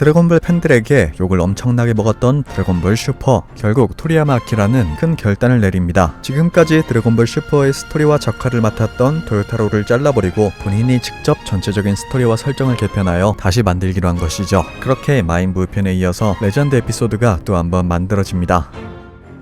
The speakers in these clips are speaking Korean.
드래곤볼 팬들에게 욕을 엄청나게 먹었던 드래곤볼 슈퍼, 결국 토리야마 아키라는 큰 결단을 내립니다. 지금까지 드래곤볼 슈퍼의 스토리와 작화를 맡았던 도요타로를 잘라버리고 본인이 직접 전체적인 스토리와 설정을 개편하여 다시 만들기로 한 것이죠. 그렇게 마인부 편에 이어서 레전드 에피소드가 또 한 번 만들어집니다.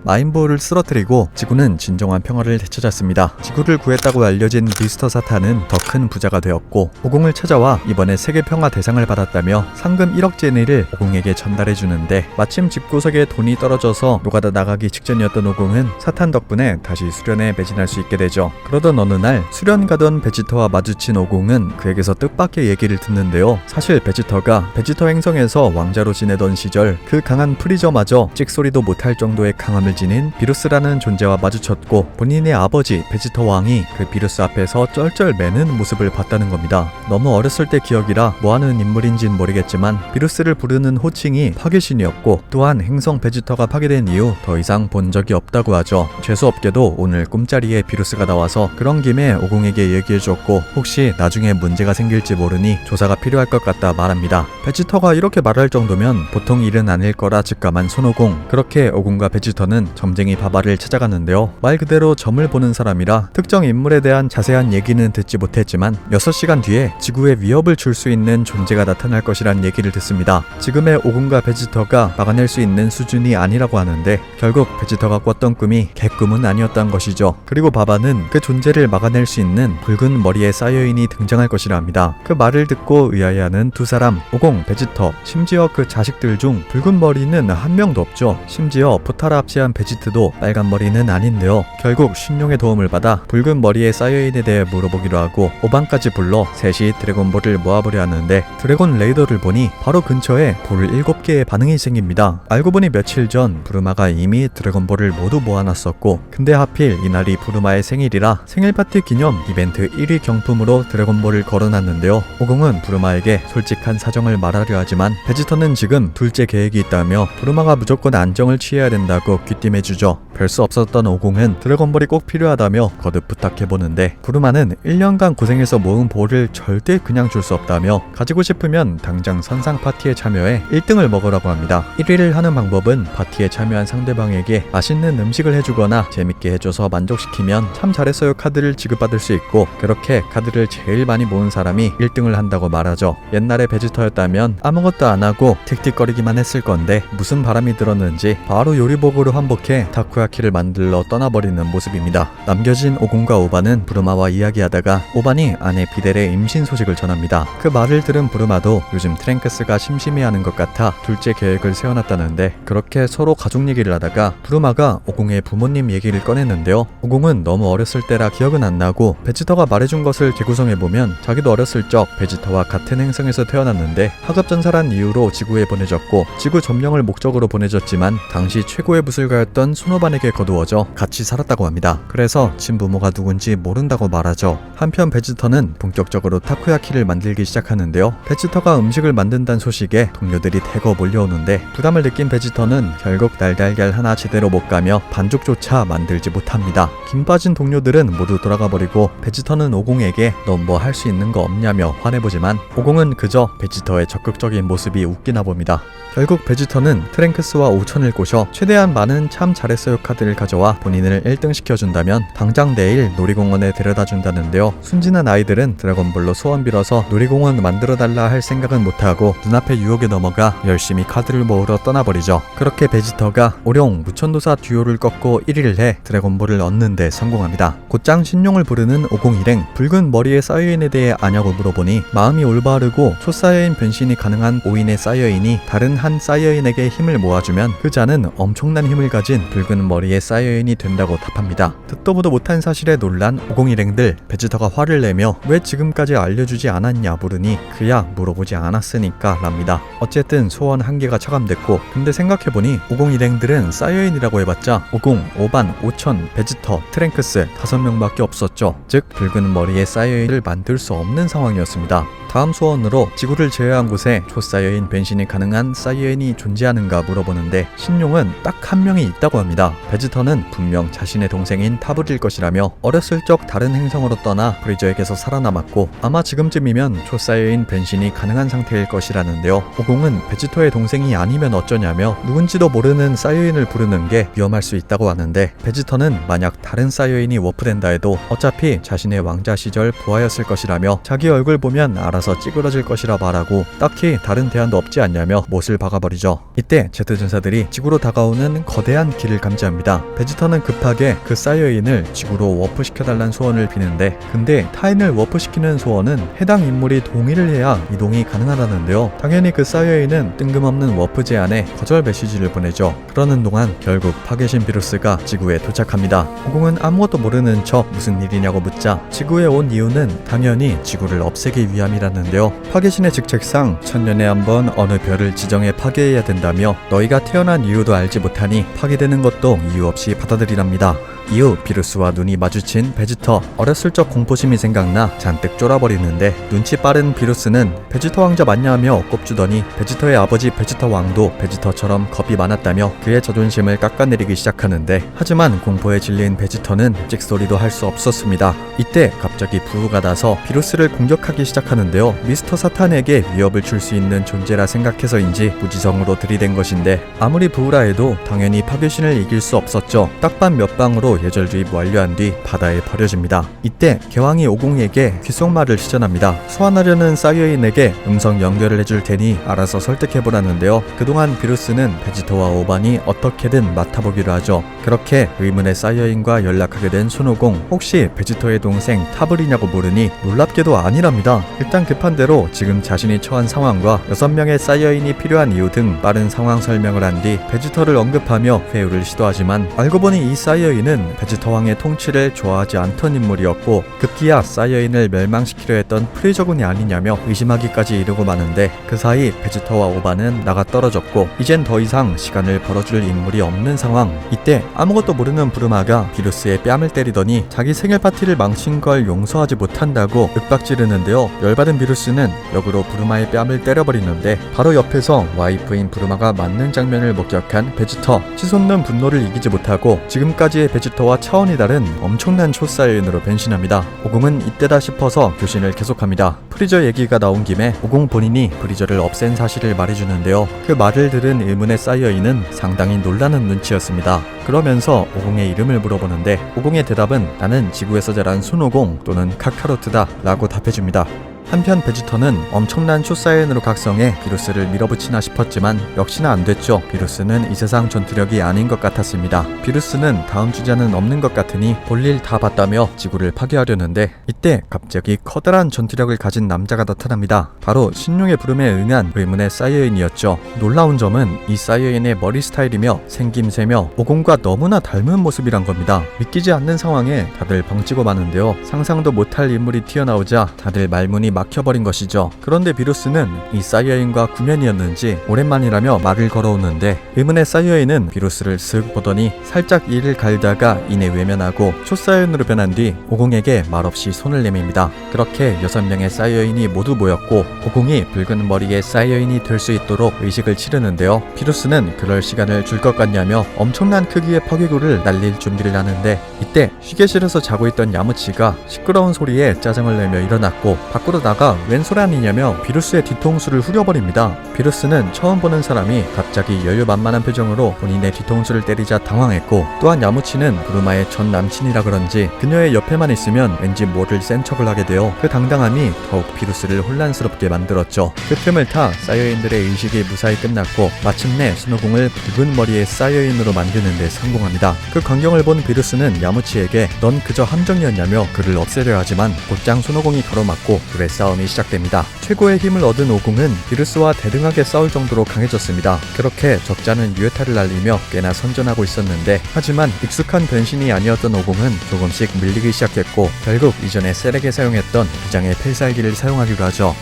마인부를 쓰러뜨리고 지구는 진정한 평화를 되찾았습니다. 지구를 구했다고 알려진 미스터 사탄은 더 큰 부자가 되었고 오공을 찾아와 이번에 세계 평화 대상을 받았다며 상금 1억 제니를 오공에게 전달해주는데 마침 집구석에 돈이 떨어져서 노가다 나가기 직전이었던 오공은 사탄 덕분에 다시 수련에 매진할 수 있게 되죠. 그러던 어느 날 수련 가던 베지터와 마주친 오공은 그에게서 뜻밖의 얘기를 듣는데요. 사실 베지터가 베지터 행성에서 왕자로 지내던 시절 그 강한 프리저마저 찍소리도 못할 정도의 강함을 지닌 비루스라는 존재와 마주쳤고 본인의 아버지 베지터 왕이 그 비루스 앞에서 쩔쩔 매는 모습을 봤다는 겁니다. 너무 어렸을 때 기억이라 뭐하는 인물인진 모르겠지만 비루스를 부르는 호칭이 파괴신이었고 또한 행성 베지터가 파괴된 이후 더 이상 본 적이 없다고 하죠. 재수없게도 오늘 꿈자리에 비루스가 나와서 그런 김에 오공에게 얘기해줬고 혹시 나중에 문제가 생길지 모르니 조사가 필요할 것 같다 말합니다. 베지터가 이렇게 말할 정도면 보통 일은 아닐 거라 직감한 손오공. 그렇게 오공과 베지터는 점쟁이 바바를 찾아갔는데요. 말 그대로 점을 보는 사람이라 특정 인물에 대한 자세한 얘기는 듣지 못했지만 6시간 뒤에 지구에 위협을 줄 수 있는 존재가 나타날 것이란 얘기를 듣습니다. 지금의 오공과 베지터가 막아낼 수 있는 수준이 아니라고 하는데 결국 베지터가 꿨던 꿈이 개꿈은 아니었던 것이죠. 그리고 바바는 그 존재를 막아낼 수 있는 붉은 머리의 사이어인이 등장할 것이라 합니다. 그 말을 듣고 의아해하는 두 사람, 오공, 베지터, 심지어 그 자식들 중 붉은 머리는 한 명도 없죠. 심지어 포타라 합치한 베지트도 빨간 머리는 아닌데요. 결국 신용의 도움을 받아 붉은 머리의 사이어인에 대해 물어보기로 하고 오반까지 불러 셋이 드래곤볼을 모아보려 하는데 드래곤 레이더를 보니 바로 근처에 볼 7개의 반응이 생깁니다. 알고 보니 며칠 전 부르마가 이미 드래곤볼을 모두 모아놨었고 근데 하필 이날이 부르마의 생일이라 생일 파티 기념 이벤트 1위 경품으로 드래곤볼을 걸어놨는데요. 오공은 부르마에게 솔직한 사정을 말하려 하지만 베지터는 지금 둘째 계획이 있다며 부르마가 무조건 안정을 취해야 된다고 귀띔해주죠. 별 수 없었던 오공은 드래곤볼이 꼭 필요하다며 거듭 부탁해보는데 부르마는 1년간 고생해서 모은 볼을 절대 그냥 줄 수 없다며 가지고 싶으면 당장 선상 파티에 참여해 1등을 먹으라고 합니다. 1위를 하는 방법은 파티에 참여한 상대방에게 맛있는 음식을 해주거나 재밌게 해줘서 만족시키면 참 잘했어요 카드를 지급받을 수 있고 그렇게 카드를 제일 많이 모은 사람이 1등을 한다고 말하죠. 옛날에 베지터였다면 아무것도 안하고 틱틱거리기만 했을 건데 무슨 바람이 들었는지 바로 요리복으로 환복해 타코야키를 만들러 떠나버리는 모습입니다. 남겨진 오공과 오반은 부르마와 이야기하다가 오반이 아내 비델의 임신 소식을 전합니다. 그 말을 들은 부르마도 요즘 트랭크스가 심심해하는 것 같아 둘째 계획을 세워놨다는데 그렇게 서로 가족 얘기를 하다가 부르마가 오공의 부모님 얘기를 꺼냈는데요. 오공은 너무 어렸을 때라 기억은 안 나고 베지터가 말해준 것을 재구성해보면 자기도 어렸을 적 베지터와 같은 행성에서 태어났는데 하급전사란 이유로 지구에 보내졌고 지구 점령을 목적으로 보내졌지만 당시 최고의 무술가였던 손오반에게 거두어져 같이 살았다고 합니다. 그래서 친부모가 누군지 모른다고 말하죠. 한편 베지터는 본격적으로 타코야키를 만들기 시작하는데요. 베지터가 음식을 만든다는 소식에 동료들이 대거 몰려오는데 부담을 느낀 베지터는 결국 날달걀 하나 제대로 못 가며 반죽조차 만들지 못합니다. 김 빠진 동료들은 모두 돌아가버리고 베지터는 오공에게 넌 뭐 할 수 있는 거 없냐며 화내보지만 오공은 그저 베지터의 적극적인 모습이 웃기나 봅니다. 결국 베지터는 트랭크스와 오천을 꼬셔 최대한 많은 참 잘했어요 카드를 가져와 본인을 1등 시켜준다면 당장 내일 놀이공원에 데려다준다는데요. 순진한 아이들은 드래곤볼로 소원 빌어서 놀이공원 만들어달라 할 생각은 못하고 눈앞의 유혹에 넘어가 열심히 카드를 모으러 떠나버리죠. 그렇게 베지터가 오룡 무천도사 듀오를 꺾고 1위를 해 드래곤볼을 얻는 데 성공합니다. 곧장 신용을 부르는 오공 일행, 붉은 머리의 사이어인에 대해 아냐고 물어보니 마음이 올바르고 초사이어인 변신이 가능한 5인의 사이어인이 다른 한 사이어인에게 힘을 모아주면 그 자는 엄청난 힘을 가진 붉은 머리의 사이어인이 된다고 답합니다. 듣도 보도 못한 사실에 놀란 오공 일행들, 베지터가 화를 내며 왜 지금까지 알려주지 않았냐 물으니 그야 물어보지 않았으니까 랍니다. 어쨌든 소원 한 개가 차감됐고 근데 생각해보니 오공 일행들은 사이어인이라고 해봤자 오공, 오반, 오천, 베지터, 트랭크스 5명밖에 없었죠. 즉 붉은 머리의 사이어인을 만들 수 없는 상황이었습니다. 다음 소원으로 지구를 제외한 곳에 초사이어인 변신이 가능한 사이어인이 존재하는가 물어보는데 신용은 딱 한 명이 있다고 합니다. 베지터는 분명 자신의 동생인 타블일 것이라며 어렸을 적 다른 행성으로 떠나 프리저에게서 살아남았고 아마 지금쯤이면 초사이어인 변신이 가능한 상태일 것이라는데요. 오공은 베지터의 동생이 아니면 어쩌냐며 누군지도 모르는 사이어인을 부르는 게 위험할 수 있다고 하는데 베지터는 만약 다른 사이어인이 워프된다 해도 어차피 자신의 왕자 시절 부하였을 것이라며 자기 얼굴 보면 알아서 찌그러질 것이라 말하고 딱히 다른 대안도 없지 않냐며 못을 박아버리죠. 이때 제트전사들이 지구로 다가오는 거대한 길을 감지합니다. 베지터는 급하게 그 사이어인을 지구로 워프시켜달란 소원을 비는데 근데 타인을 워프시키는 소원은 해당 인물이 동의를 해야 이동이 가능하다는데요. 당연히 그 사이어인은 뜬금없는 워프 제안에 거절 메시지를 보내죠. 그러는 동안 결국 파괴신 비루스가 지구에 도착합니다. 오공은 아무것도 모르는 척 무슨 일이냐고 묻자 지구에 온 이유는 당연히 지구를 없애기 위함이라는데요. 파괴신의 직책상 천년에 한 번 어느 별을 지정해 파괴해야 된다며 너희가 태어난 이유도 알지 못하니 파괴되는 것도 이유 없이 받아들이랍니다. 이후 비루스와 눈이 마주친 베지터. 어렸을 적 공포심이 생각나 잔뜩 쫄아버리는데 눈치 빠른 비루스는 베지터 왕자 맞냐며 꼽주더니 베지터의 아버지 베지터 왕도 베지터처럼 겁이 많았다며 그의 자존심을 깎아내리기 시작하는데 하지만 공포에 질린 베지터는 찍소리도 할 수 없었습니다. 이때 갑자기 부후가 나서 비루스를 공격하기 시작하는데요. 미스터 사탄에게 위협을 줄 수 있는 존재라 생각해서인지 무지성으로 들이댄 것인데 아무리 부후라 해도 당연히 파괴신을 이길 수 없었죠. 딱밤 몇 방으로 예절 주입 완료한 뒤 바다에 버려집니다. 이때 개왕이 오공에게 귓속말을 시전합니다. 소환하려는 사이어인에게 음성 연결을 해줄 테니 알아서 설득해보라는데요. 그동안 비루스는 베지터와 오반이 어떻게든 맡아보기로 하죠. 그렇게 의문의 사이어인과 연락하게 된 손오공. 혹시 베지터의 동생 타블이냐고 물으니 놀랍게도 아니랍니다. 일단 급한 대로 지금 자신이 처한 상황과 6명의 사이어인이 필요한 이유 등 빠른 상황 설명을 한 뒤 베지터를 언급하며 회유를 시도하지만 알고 보니 이 사이어인은 베지터 왕의 통치를 좋아하지 않던 인물이었고 급기야 사이어인을 멸망시키려 했던 프리저군이 아니냐며 의심하기까지 이르고 마는데 그 사이 베지터와 오반은 나가 떨어졌고 이젠 더 이상 시간을 벌어줄 인물이 없는 상황. 이때 아무것도 모르는 부르마가 비루스의 뺨을 때리더니 자기 생일 파티를 망친 걸 용서하지 못한다고 윽박지르는데요. 열받은 비루스는 역으로 부르마의 뺨을 때려버리는데 바로 옆에서 와이프인 부르마가 맞는 장면을 목격한 베지터. 치솟는 분노를 이기지 못하고 지금까지의 베지터와 차원이 다른 엄청난 초사이어인으로 변신합니다. 오공은 이때다 싶어서 교신을 계속합니다. 프리저 얘기가 나온 김에 오공 본인이 프리저를 없앤 사실을 말해주는데요. 그 말을 들은 의문의 사이어인은 상당히 놀라는 눈치였습니다. 그러면서 오공의 이름을 물어보는데 오공의 대답은 나는 지구에서 자란 순오공 또는 카카로트다 라고 답해줍니다. 한편 베지터는 엄청난 초사이언으로 각성해 비루스를 밀어붙이나 싶었지만 역시나 안됐죠. 비루스는 이 세상 전투력이 아닌 것 같았습니다. 비루스는 다음 주자는 없는 것 같으니 볼일 다 봤다며 지구를 파괴하려는데 이때 갑자기 커다란 전투력을 가진 남자가 나타납니다. 바로 신용의 부름에 응한 의문의 사이어인이었죠. 놀라운 점은 이 사이어인의 머리 스타일이며 생김새며 오공과 너무나 닮은 모습이란 겁니다. 믿기지 않는 상황에 다들 벙찌고 마는데요. 상상도 못할 인물이 튀어나오자 다들 말문이 막혀버린 것이죠. 그런데 비루스는 이 사이어인과 구면이었는지 오랜만이라며 말을 걸어오는데 의문의 사이어인은 비루스를 쓱 보더니 살짝 이를 갈다가 이내 외면하고 초사이언으로 변한 뒤 오공에게 말없이 손을 내밉니다. 그렇게 6명의 사이어인이 모두 모였고 오공이 붉은 머리의 사이어인이 될 수 있도록 의식을 치르는데요. 비루스는 그럴 시간을 줄 것 같냐며 엄청난 크기의 파괴구를 날릴 준비를 하는데 이때 휴게실에서 자고 있던 야무치가 시끄러운 소리에 짜증을 내며 일어났고 밖으로 나가 웬 소란이냐며 비루스의 뒤통수를 후려버립니다. 비루스는 처음 보는 사람이 갑자기 여유만만한 표정으로 본인의 뒤통수를 때리자 당황했고 또한 야무치는 부르마의 전 남친이라 그런지 그녀의 옆에만 있으면 왠지 모를 센 척을 하게 되어 그 당당함이 더욱 비루스를 혼란스럽게 만들었죠. 그 틈을 타 사이어인들의 의식이 무사히 끝났고 마침내 순호공을 붉은 머리의 사이어인으로 만드는 데 성공합니다. 그 광경을 본 비루스는 야무치에게 넌 그저 함정이었냐며 그를 없애려 하지만 곧장 순호공이 가로막고 둘의 싸움이 시작됩니다. 최고의 힘을 얻은 오공은 비루스와 대등하게 싸울 정도로 강해졌습니다. 그렇게 적잖은 유에타를 날리며 꽤나 선전하고 있었는데 하지만 익숙한 변신이 아니었던 오공은 조금씩 밀리기 시작했고 결국 이전에 셀에게 사용했던 비장의 필살기를 사용하기로 하죠.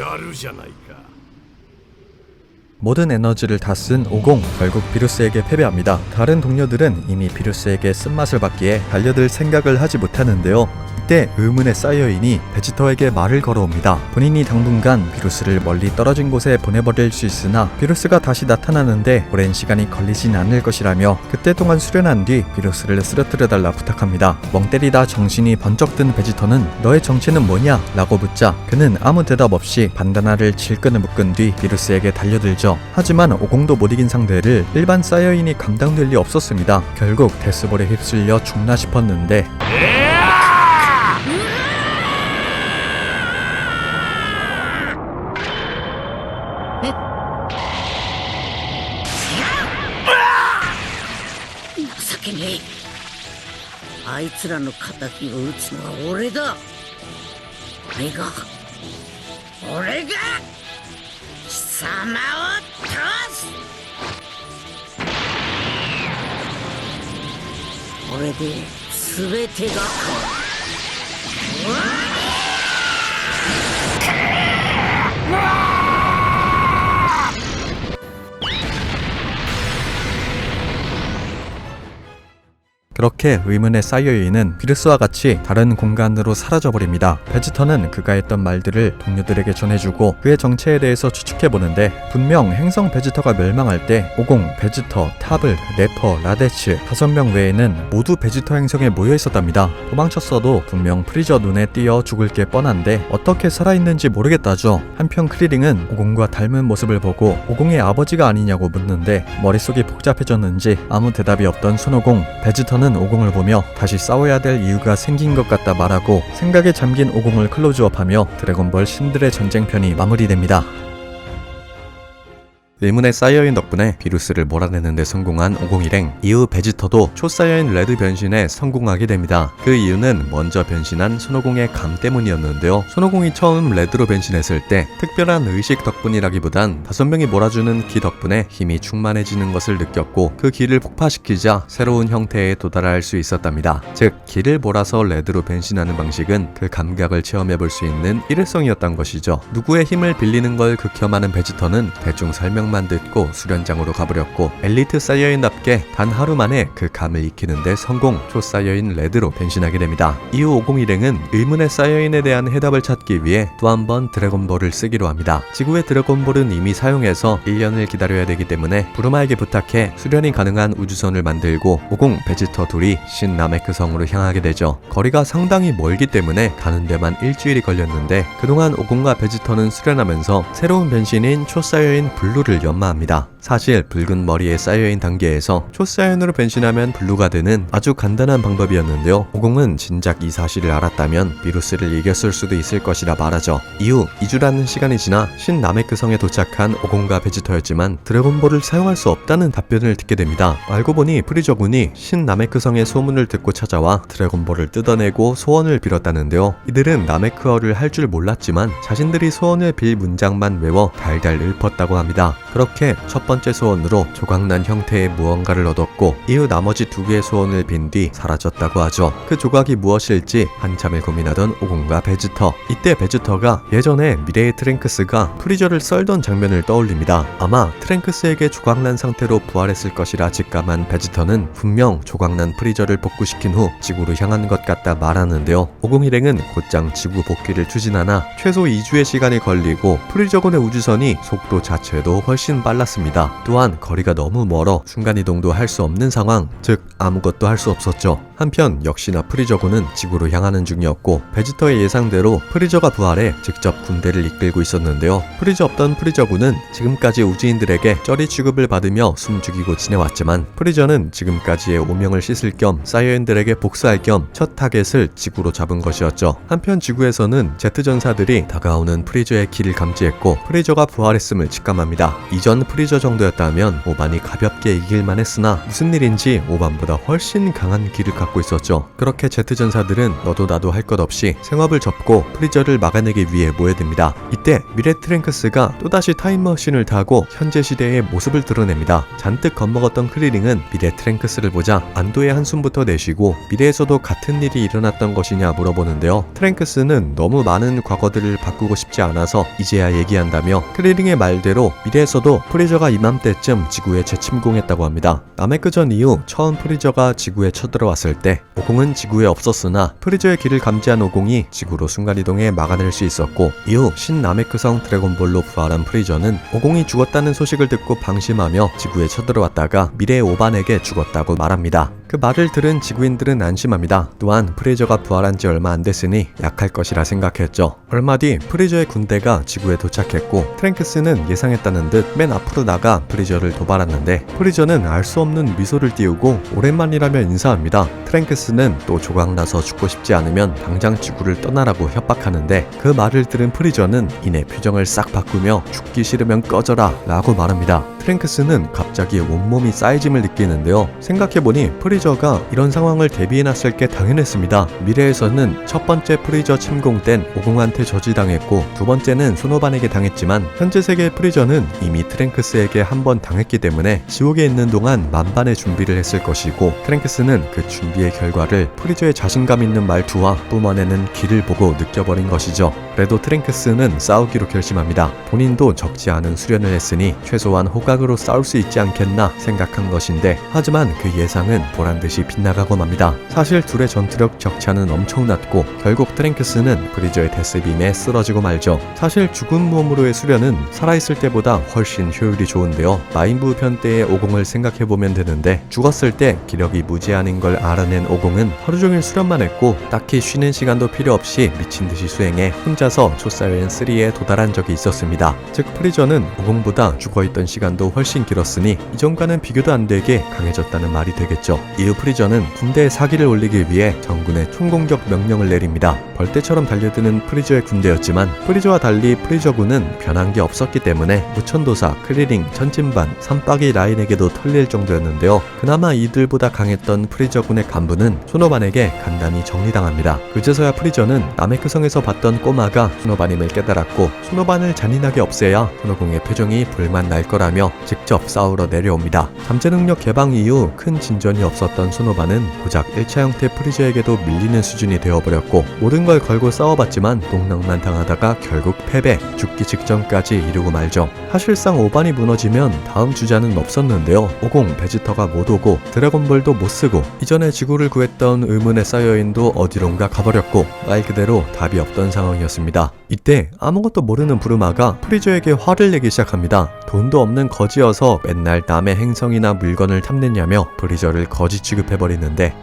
やるじゃないか。 모든 에너지를 다 쓴 오공, 결국 비루스에게 패배합니다. 다른 동료들은 이미 비루스에게 쓴맛을 받기에 달려들 생각을 하지 못하는데요. 이때 의문에 쌓여있니 베지터에게 말을 걸어옵니다. 본인이 당분간 비루스를 멀리 떨어진 곳에 보내버릴 수 있으나 비루스가 다시 나타나는데 오랜 시간이 걸리진 않을 것이라며 그때 동안 수련한 뒤 비루스를 쓰러뜨려달라 부탁합니다. 멍 때리다 정신이 번쩍 든 베지터는 너의 정체는 뭐냐? 라고 묻자 그는 아무 대답 없이 반다나를 질끈을 묶은 뒤 비루스에게 달려들죠. 하지만 오공도 못 이긴 상대를 일반 사이어인이 감당될 리 없었습니다. 결국 데스볼에 휩쓸려 죽나 싶었는데あいつらの仇を討つのは俺だ。俺が貴様を倒す。これで全てが変わる。그렇게 의문에 쌓여있는 비루스와 같이 다른 공간으로 사라져버립니다. 베지터는 그가 했던 말들을 동료들에게 전해주고 그의 정체에 대해서 추측해보는데 분명 행성 베지터가 멸망할 때 오공, 베지터, 타블, 래퍼, 라데츠 5명 외에는 모두 베지터 행성에 모여있었답니다. 도망쳤어도 분명 프리저 눈에 띄어 죽을 게 뻔한데 어떻게 살아있는지 모르겠다죠. 한편 크리링은 오공과 닮은 모습을 보고 오공의 아버지가 아니냐고 묻는데 머릿속이 복잡해졌는지 아무 대답이 없던 손오공. 베지터는 오공을 보며 다시 싸워야 될 이유가 생긴 것 같다 말하고 생각에 잠긴 오공을 클로즈업하며 드래곤볼 신들의 전쟁편이 마무리됩니다. 의문에 쌓여인 덕분에 비루스를 몰아내는 데 성공한 오공일행. 이후 베지터도 초사이어인 레드 변신에 성공하게 됩니다. 그 이유는 먼저 변신한 손오공의 감 때문이었는데요. 손오공이 처음 레드로 변신했을 때 특별한 의식 덕분이라기보단 5명이 몰아주는 기 덕분에 힘이 충만해지는 것을 느꼈고 그 기를 폭파시키자 새로운 형태에 도달할 수 있었답니다. 즉 기를 몰아서 레드로 변신하는 방식은 그 감각을 체험해볼 수 있는 일회성이었던 것이죠. 누구의 힘을 빌리는 걸 극혐하는 베지터는 대충 설명 만 듣고 수련장으로 가버렸고 엘리트 사이어인답게 단 하루 만에 그 감을 익히는데 성공. 초사이어인 레드로 변신하게 됩니다. 이후 501행은 의문의 사이어인에 대한 해답을 찾기 위해 또 한 번 드래곤볼을 쓰기로 합니다. 지구의 드래곤볼은 이미 사용해서 1년을 기다려야 되기 때문에 부르마에게 부탁해 수련이 가능한 우주선을 만들고 50, 베지터 둘이 신 나메크 성으로 향하게 되죠. 거리가 상당히 멀기 때문에 가는 데만 일주일이 걸렸는데 그동안 50과 베지터는 수련하면서 새로운 변신인 초사이어인 블루를 연마합니다. 사실 붉은 머리에 쌓여있는 단계에서 초사이언으로 변신하면 블루가 되는 아주 간단한 방법이었는데요. 50은 진작 이 사실을 알았다면 비루스를 이겼을 수도 있을 것이라 말하죠. 이후 2주라는 시간이 지나 신 나메크 성에 도착한 50과 베지터였지만 드래곤볼을 사용할 수 없다는 답변을 듣게 됩니다. 알고 보니 프리저군이 신 나메크 성의 소문을 듣고 찾아와 드래곤볼을 뜯어내고 소원을 빌었다는데요. 이들은 나메크어를 할 줄 몰랐지만 자신들이 소원을 빌 문장만 외워 달달 읊었다고 합니다. 그렇게 첫 번째 소원으로 조각난 형태의 무언가를 얻었고 이후 나머지 2개의 소원을 빈 뒤 사라졌다고 하죠. 그 조각이 무엇일지 한참을 고민하던 50과 베지터. 이때 베지터가 예전에 미래의 트랭크스가 프리저를 썰던 장면을 떠올립니다. 아마 트랭크스에게 조각난 상태로 부활했을 것이라 직감한 베지터는 분명 조각난 프리저를 복구시킨 후 지구로 향한 것 같다 말하는데요. 501행은 곧장 지구 복귀를 추진하나 최소 2주의 시간이 걸리고 프리저군의 우주선이 속도 자체도 훨씬 빨랐습니다. 또한 거리가 너무 멀어 순간이동도 할 수 없는 상황, 즉 아무것도 할 수 없었죠. 한편 역시나 프리저군은 지구로 향하는 중이었고 베지터의 예상대로 프리저가 부활해 직접 군대를 이끌고 있었는데요. 프리저 없던 프리저군은 지금까지 우주인들에게 쩌리 취급을 받으며 숨죽이고 지내왔지만 프리저는 지금까지의 오명을 씻을 겸 사이어인들에게 복수할 겸 첫 타겟을 지구로 잡은 것이었죠. 한편 지구에서는 제트전사들이 다가오는 프리저의 길을 감지했고 프리저가 부활했음을 직감합니다. 이전 프리저 정도였다면 오반이 가볍게 이길만 했으나 무슨 일인지 오반보다 훨씬 강한 기를 갖고 받고 있었죠. 그렇게 제트 전사들은 너도 나도 할 것 없이 생업을 접고 프리저를 막아내기 위해 모여듭니다. 이때 미래 트랭크스가 또다시 타임머신을 타고 현재 시대의 모습을 드러냅니다. 잔뜩 겁먹었던 크리링은 미래 트랭크스를 보자 안도의 한숨부터 내쉬고 미래에서도 같은 일이 일어났던 것이냐 물어보는데요. 트랭크스는 너무 많은 과거들을 바꾸고 싶지 않아서 이제야 얘기한다며 크리링의 말대로 미래에서도 프리저가 이맘때쯤 지구에 재침공했다고 합니다. 나메크전 이후 처음 프리저가 지구에 쳐들어왔을 때 오공은 지구에 없었으나 프리저의 길을 감지한 오공이 지구로 순간이동해 막아낼 수 있었고, 이후 신나메크성 드래곤볼로 부활한 프리저는 오공이 죽었다는 소식을 듣고 방심하며 지구에 쳐들어왔다가 미래의 오반에게 죽었다고 말합니다. 그 말을 들은 지구인들은 안심합니다. 또한 프리저가 부활한 지 얼마 안 됐으니 약할 것이라 생각했죠. 얼마 뒤 프리저의 군대가 지구에 도착했고 트랭크스는 예상했다는 듯 맨 앞으로 나가 프리저를 도발하는데 프리저는 알 수 없는 미소를 띄우고 오랜만이라며 인사합니다. 트랭크스는 또 조각나서 죽고 싶지 않으면 당장 지구를 떠나라고 협박하는데 그 말을 들은 프리저는 이내 표정을 싹 바꾸며 죽기 싫으면 꺼져라 라고 말합니다. 트랭크스는 갑자기 온몸이 싸해짐을 느끼는데요. 생각해보니 프리저가 이런 상황을 대비해놨을 게 당연했습니다. 미래에서는 첫 번째 프리저 침공 땐 오공한테 저지당했고 두 번째는 소노반에게 당했지만 현재 세계의 프리저는 이미 트랭크스에게 한 번 당했기 때문에 지옥에 있는 동안 만반의 준비를 했을 것이고, 트랭크스는 그 준비의 결과를 프리저의 자신감 있는 말투와 뿜어내는 길을 보고 느껴버린 것이죠. 그래도 트랭크스는 싸우기로 결심합니다. 본인도 적지 않은 수련을 했으니 최소한 호각으로 싸울 수 있지 않겠나 생각한 것인데, 하지만 그 예상은 보란듯이 빗나가고 맙니다. 사실 둘의 전투력 격차는 엄청났고 결국 트랭크스는 프리저의 데스빔에 쓰러지고 말죠. 사실 죽은 몸으로의 수련은 살아있을 때보다 훨씬 효율이 좋은데요. 마인부 편 때의 오공을 생각해보면 되는데, 죽었을 때 기력이 무제한인 걸 알아낸 오공은 하루종일 수련만 했고 딱히 쉬는 시간도 필요 없이 미친듯이 수행해 혼자서 초사연 3에 도달한 적이 있었습니다. 즉 프리저는 오공보다 죽어있던 시간도 훨씬 길었으니 이전과는 비교도 안 되게 강해졌다는 말이 되겠죠. 이후 프리저는 군대에 사기를 올리기 위해 전군에 총공격 명령을 내립니다. 벌떼처럼 달려드는 프리저의 군대였지만 프리저와 달리 프리저군은 변한 게 없었기 때문에 무천도사, 크리링, 천진반, 삼박이 라인에게도 털릴 정도였는데요. 그나마 이들보다 강했던 프리저군의 간부는 소노반에게 간단히 정리당합니다. 그제서야 프리저는 나메크성에서 봤던 꼬마가 소노반임을 깨달았고 소노반을 잔인하게 없애야 소노공의 표정이 불만 날 거라며 직접 싸우러 내려옵니다. 잠재 능력 개방 이후 큰 진전이 없었던 소노반은 고작 1차 형태 프리저에게도 밀리는 수준이 되어버렸고 모든 걸 걸고 싸워봤지만 농락만 당하다가 결국 패배, 죽기 직전까지 이르고 말죠. 사실상 오반이 무너지면 다음 주자는 없었는데요. 오공, 베지터가 못 오고 드래곤볼도 못 쓰고 이전에 지구를 구했던 의문의 사이어인도 어디론가 가버렸고 말 그대로 답이 없던 상황이었습니다. 이때 아무것도 모르는 부르마가 프리저에게 화를 내기 시작합니다. 돈도 없는 거지여서 맨날 남의 행성이나 물건을 탐냈냐며 프리저를 거지 취급해버리는데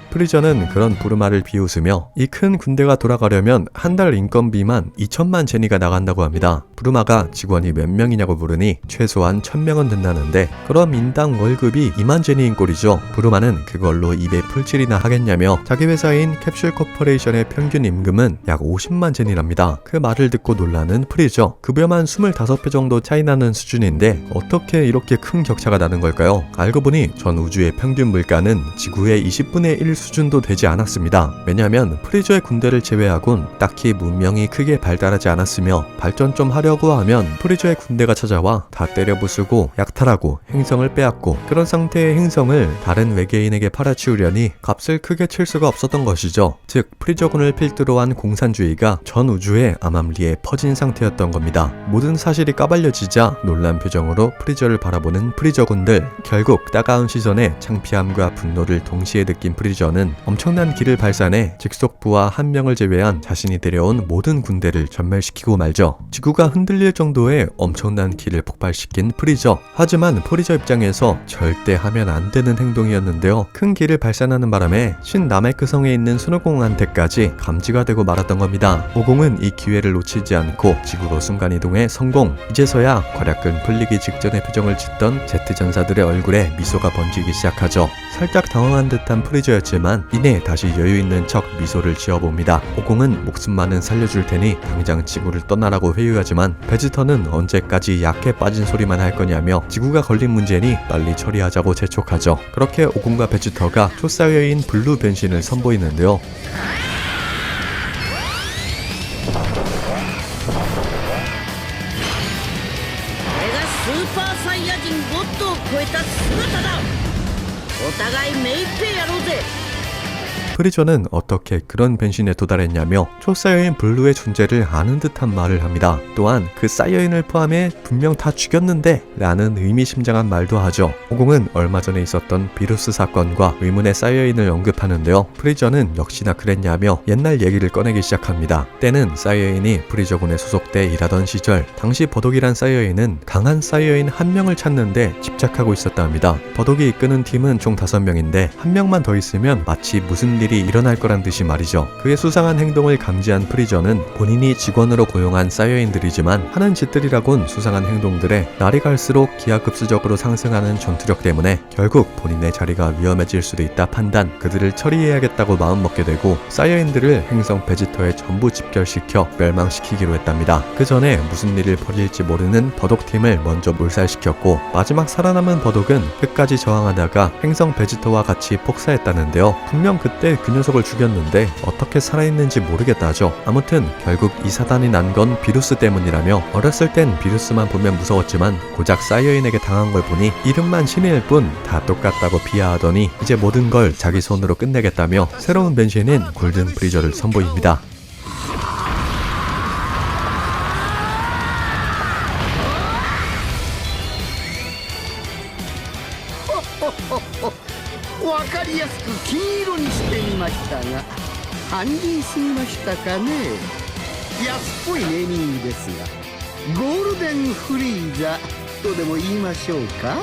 프리저는 그런 부르마를 비웃으며 이 큰 군대가 돌아가려면 한 달 인건비만 2천만 제니가 나간다고 합니다. 부르마가 직원이 몇 명이냐고 물으니 최소한 1000명은 된다는데 그럼 인당 월급이 2만 제니인 꼴이죠. 부르마는 그걸로 입에 풀칠이나 하겠냐며 자기 회사인 캡슐 코퍼레이션의 평균 임금은 약 50만 제니랍니다. 그 말을 듣고 놀라는 프리저. 급여만 25배 정도 차이 나는 수준인데 어떻게 이렇게 큰 격차가 나는 걸까요? 알고 보니 전 우주의 평균 물가는 지구의 20분의 1 수준도 되지 않았습니다. 왜냐하면 프리저의 군대를 제외하곤 딱히 문명이 크게 발달하지 않았으며 발전 좀 하려고 하면 프리저의 군대가 찾아와 다 때려 부수고 약탈하고 행성을 빼앗고 그런 상태의 행성을 다른 외계인에게 팔아치우려니 값을 크게 칠 수가 없었던 것이죠. 즉 프리저군을 필두로 한 공산주의가 전 우주의 암암리에 퍼진 상태였던 겁니다. 모든 사실이 까발려지자 놀란 표정으로 프리저를 바라보는 프리저군들. 결국 따가운 시선에 창피함과 분노를 동시에 느낀 프리저는 엄청난 기를 발산해 직속부와 한 명을 제외한 자신이 데려온 모든 군대를 전멸시키고 말죠. 지구가 흔들릴 정도의 엄청난 기를 폭발시킨 프리저. 하지만 프리저 입장에서 절대 하면 안 되는 행동이었는데요. 큰 기를 발산하는 바람에 신나메크성에 있는 순호공한테까지 감지가 되고 말았던 겁니다. 오공은 이 기회를 놓치지 않고 지구로 순간이동해 성공. 이제서야 괄약근 풀리기 직전의 표정을 짓던 제트 전사들의 얼굴에 미소가 번지기 시작하죠. 살짝 당황한 당황한 듯한 프리저였지만 이내 다시 여유있는 척 미소를 지어봅니다. 오공은 목숨만은 살려줄 테니 당장 지구를 떠나라고 회유하지만 베지터는 언제까지 약해 빠진 소리만 할 거냐며 지구가 걸린 문제니 빨리 처리하자고 재촉하죠. 그렇게 오공과 베지터가 초사이어인 블루 변신을 선보이는데요. 내가スーパーサイヤ人ゴッドを超えた姿だ。お互い目いっぺいやろうぜ。 프리저는 어떻게 그런 변신에 도달했냐며 초사이어인 블루의 존재를 아는 듯한 말을 합니다. 또한 그 사이어인을 포함해 분명 다 죽였는데 라는 의미심장한 말도 하죠. 오공은 얼마 전에 있었던 비루스 사건과 의문의 사이어인을 언급하는데요. 프리저는 역시나 그랬냐며 옛날 얘기를 꺼내기 시작합니다. 때는 사이어인이 프리저군에 소속돼 일하던 시절 당시 버독이란 사이어인은 강한 사이어인 한 명을 찾는데 집착하고 있었다 합니다. 버독이 이끄는 팀은 총 5명인데 한 명만 더 있으면 마치 무슨 일이 일어날 거란 듯이 말이죠. 그의 수상한 행동을 감지한 프리저는 본인이 직원으로 고용한 사이어인들이지만 하는 짓들이라곤 수상한 행동들에 날이 갈수록 기하급수적으로 상승하는 전투력 때문에 결국 본인의 자리가 위험해질 수도 있다 판단, 그들을 처리해야겠다고 마음먹게 되고 사이어인들을 행성 베지터에 전부 집결시켜 멸망시키기로 했답니다. 그 전에 무슨 일을 벌일지 모르는 버독팀을 먼저 몰살시켰고 마지막 살아남은 버독은 끝까지 저항하다가 행성 베지터와 같이 폭사했다는데요. 분명 그때 그 녀석을 죽였는데 어떻게 살아있는지 모르겠다 하죠. 아무튼 결국 이 사단이 난 건 비루스 때문이라며 어렸을 땐 비루스만 보면 무서웠지만 고작 사이어인에게 당한 걸 보니 이름만 신일 뿐 다 똑같다고 비하하더니 이제 모든 걸 자기 손으로 끝내겠다며 새로운 변신인 골든 프리저를 선보입니다.わかりやすく金色にしてみましたが肝心すぎましたかね。安っぽいネーミングですがゴールデンフリーザとでも言いましょうか。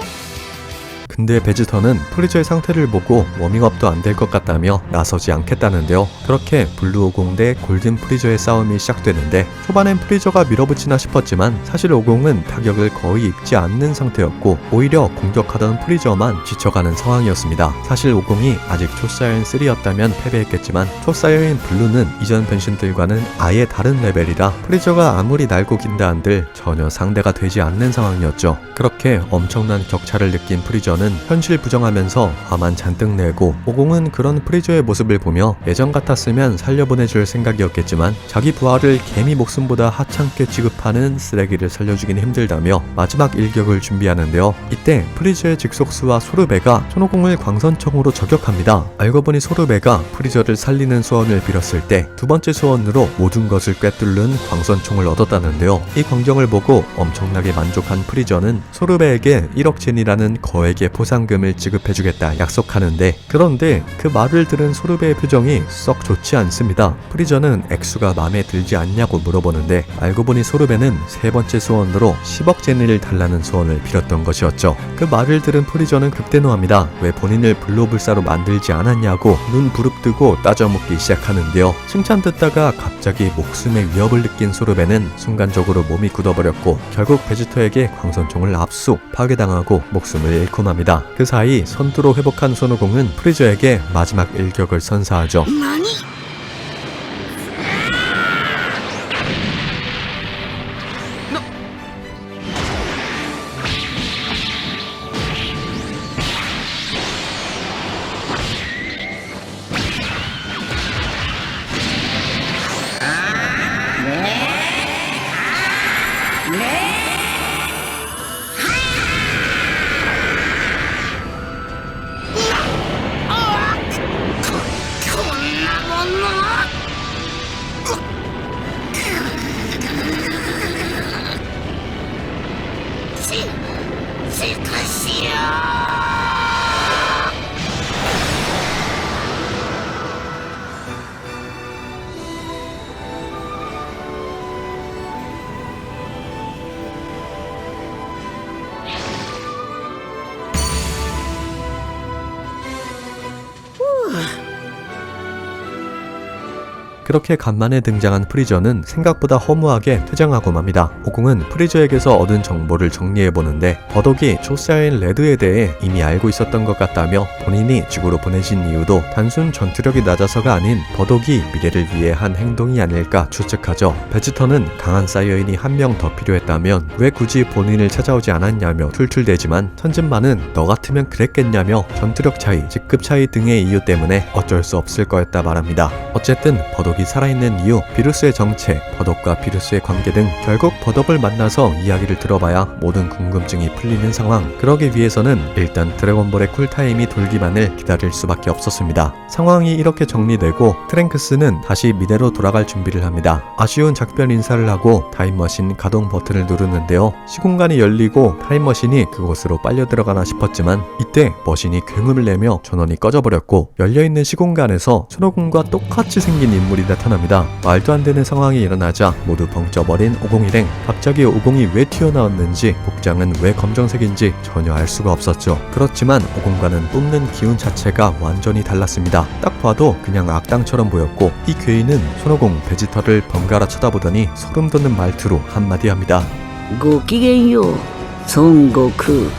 근데 베지터는 프리저의 상태를 보고 워밍업도 안 될 것 같다며 나서지 않겠다는데요. 그렇게 블루 오공 대 골든 프리저의 싸움이 시작되는데 초반엔 프리저가 밀어붙이나 싶었지만 사실 오공은 타격을 거의 입지 않는 상태였고 오히려 공격하던 프리저만 지쳐가는 상황이었습니다. 사실 오공이 아직 초사이어인 3였다면 패배했겠지만 초사이어인 블루는 이전 변신들과는 아예 다른 레벨이라 프리저가 아무리 날고 긴다 한들 전혀 상대가 되지 않는 상황이었죠. 그렇게 엄청난 격차를 느낀 프리저는 현실 부정하면서 화만 잔뜩 내고 오공은 그런 프리저의 모습을 보며 예전 같았으면 살려보내줄 생각이었겠지만 자기 부하를 개미 목숨보다 하찮게 취급하는 쓰레기를 살려주긴 힘들다며 마지막 일격을 준비하는데요. 이때 프리저의 직속수와 소르베가 손오공을 광선총으로 저격합니다. 알고 보니 소르베가 프리저를 살리는 소원을 빌었을 때 두 번째 소원으로 모든 것을 꿰뚫는 광선총을 얻었다는데요. 이 광경을 보고 엄청나게 만족한 프리저는 소르베에게 1억 젠이라는 거액의 보상금을 지급해주겠다 약속하는데 그런데 그 말을 들은 소르베의 표정이 썩 좋지 않습니다. 프리저는 액수가 마음에 들지 않냐고 물어보는데 알고 보니 소르베는 세 번째 소원으로 10억 제니를 달라는 소원을 빌었던 것이었죠. 그 말을 들은 프리저는 급대노합니다. 왜 본인을 불로불사로 만들지 않았냐고 눈 부릅뜨고 따져묻기 시작하는데요. 칭찬 듣다가 갑자기 목숨의 위협을 느낀 소르베는 순간적으로 몸이 굳어버렸고 결국 베지터에게 광선총을 압수, 파괴당하고 목숨을 잃고 맙니다. 그 사이 선두로 회복한 손오공은 프리저에게 마지막 일격을 선사하죠. 何 こんな 그렇게 간만에 등장한 프리저는 생각보다 허무하게 퇴장하고 맙니다. 오공은 프리저에게서 얻은 정보를 정리해보는데 버독이 초사인 레드에 대해 이미 알고 있었던 것 같다며 본인이 지구로 보내진 이유도 단순 전투력이 낮아서가 아닌 버독이 미래를 위해 한 행동이 아닐까 추측하죠. 베지터는 강한 사이어인이 한 명 더 필요했다면 왜 굳이 본인을 찾아오지 않았냐며 툴툴대지만 천진만은 너 같으면 그랬겠냐며 전투력 차이, 직급 차이 등의 이유 때문에 어쩔 수 없을 거였다 말합니다. 어쨌든 버독이 살아있는 이유, 비루스의 정체, 버독과 비루스의 관계 등 결국 버독을 만나서 이야기를 들어봐야 모든 궁금증이 풀리는 상황. 그러기 위해서는 일단 드래곤볼의 쿨타임이 돌기만을 기다릴 수밖에 없었습니다. 상황이 이렇게 정리되고 트랭크스는 다시 미래로 돌아갈 준비를 합니다. 아쉬운 작별 인사를 하고 타임머신 가동 버튼을 누르는데요. 시공간이 열리고 타임머신이 그곳으로 빨려 들어가나 싶었지만 이때 머신이 굉음을 내며 전원이 꺼져버렸고 열려있는 시공간에서 손오공과 똑같이 생긴 인물이 나타납니다. 말도 안 되는 상황이 일어나자 모두 벙쪄버린 오공일행. 갑자기 오공이 왜 튀어나왔는지 복장은 왜 검정색인지 전혀 알 수가 없었죠. 그렇지만 오공과는 뿜는 기운 자체가 완전히 달랐습니다. 딱 봐도 그냥 악당처럼 보였고 이 괴인은 손오공 베지터를 번갈아 쳐다보더니 소름 돋는 말투로 한마디 합니다. ごきげんよう孫悟空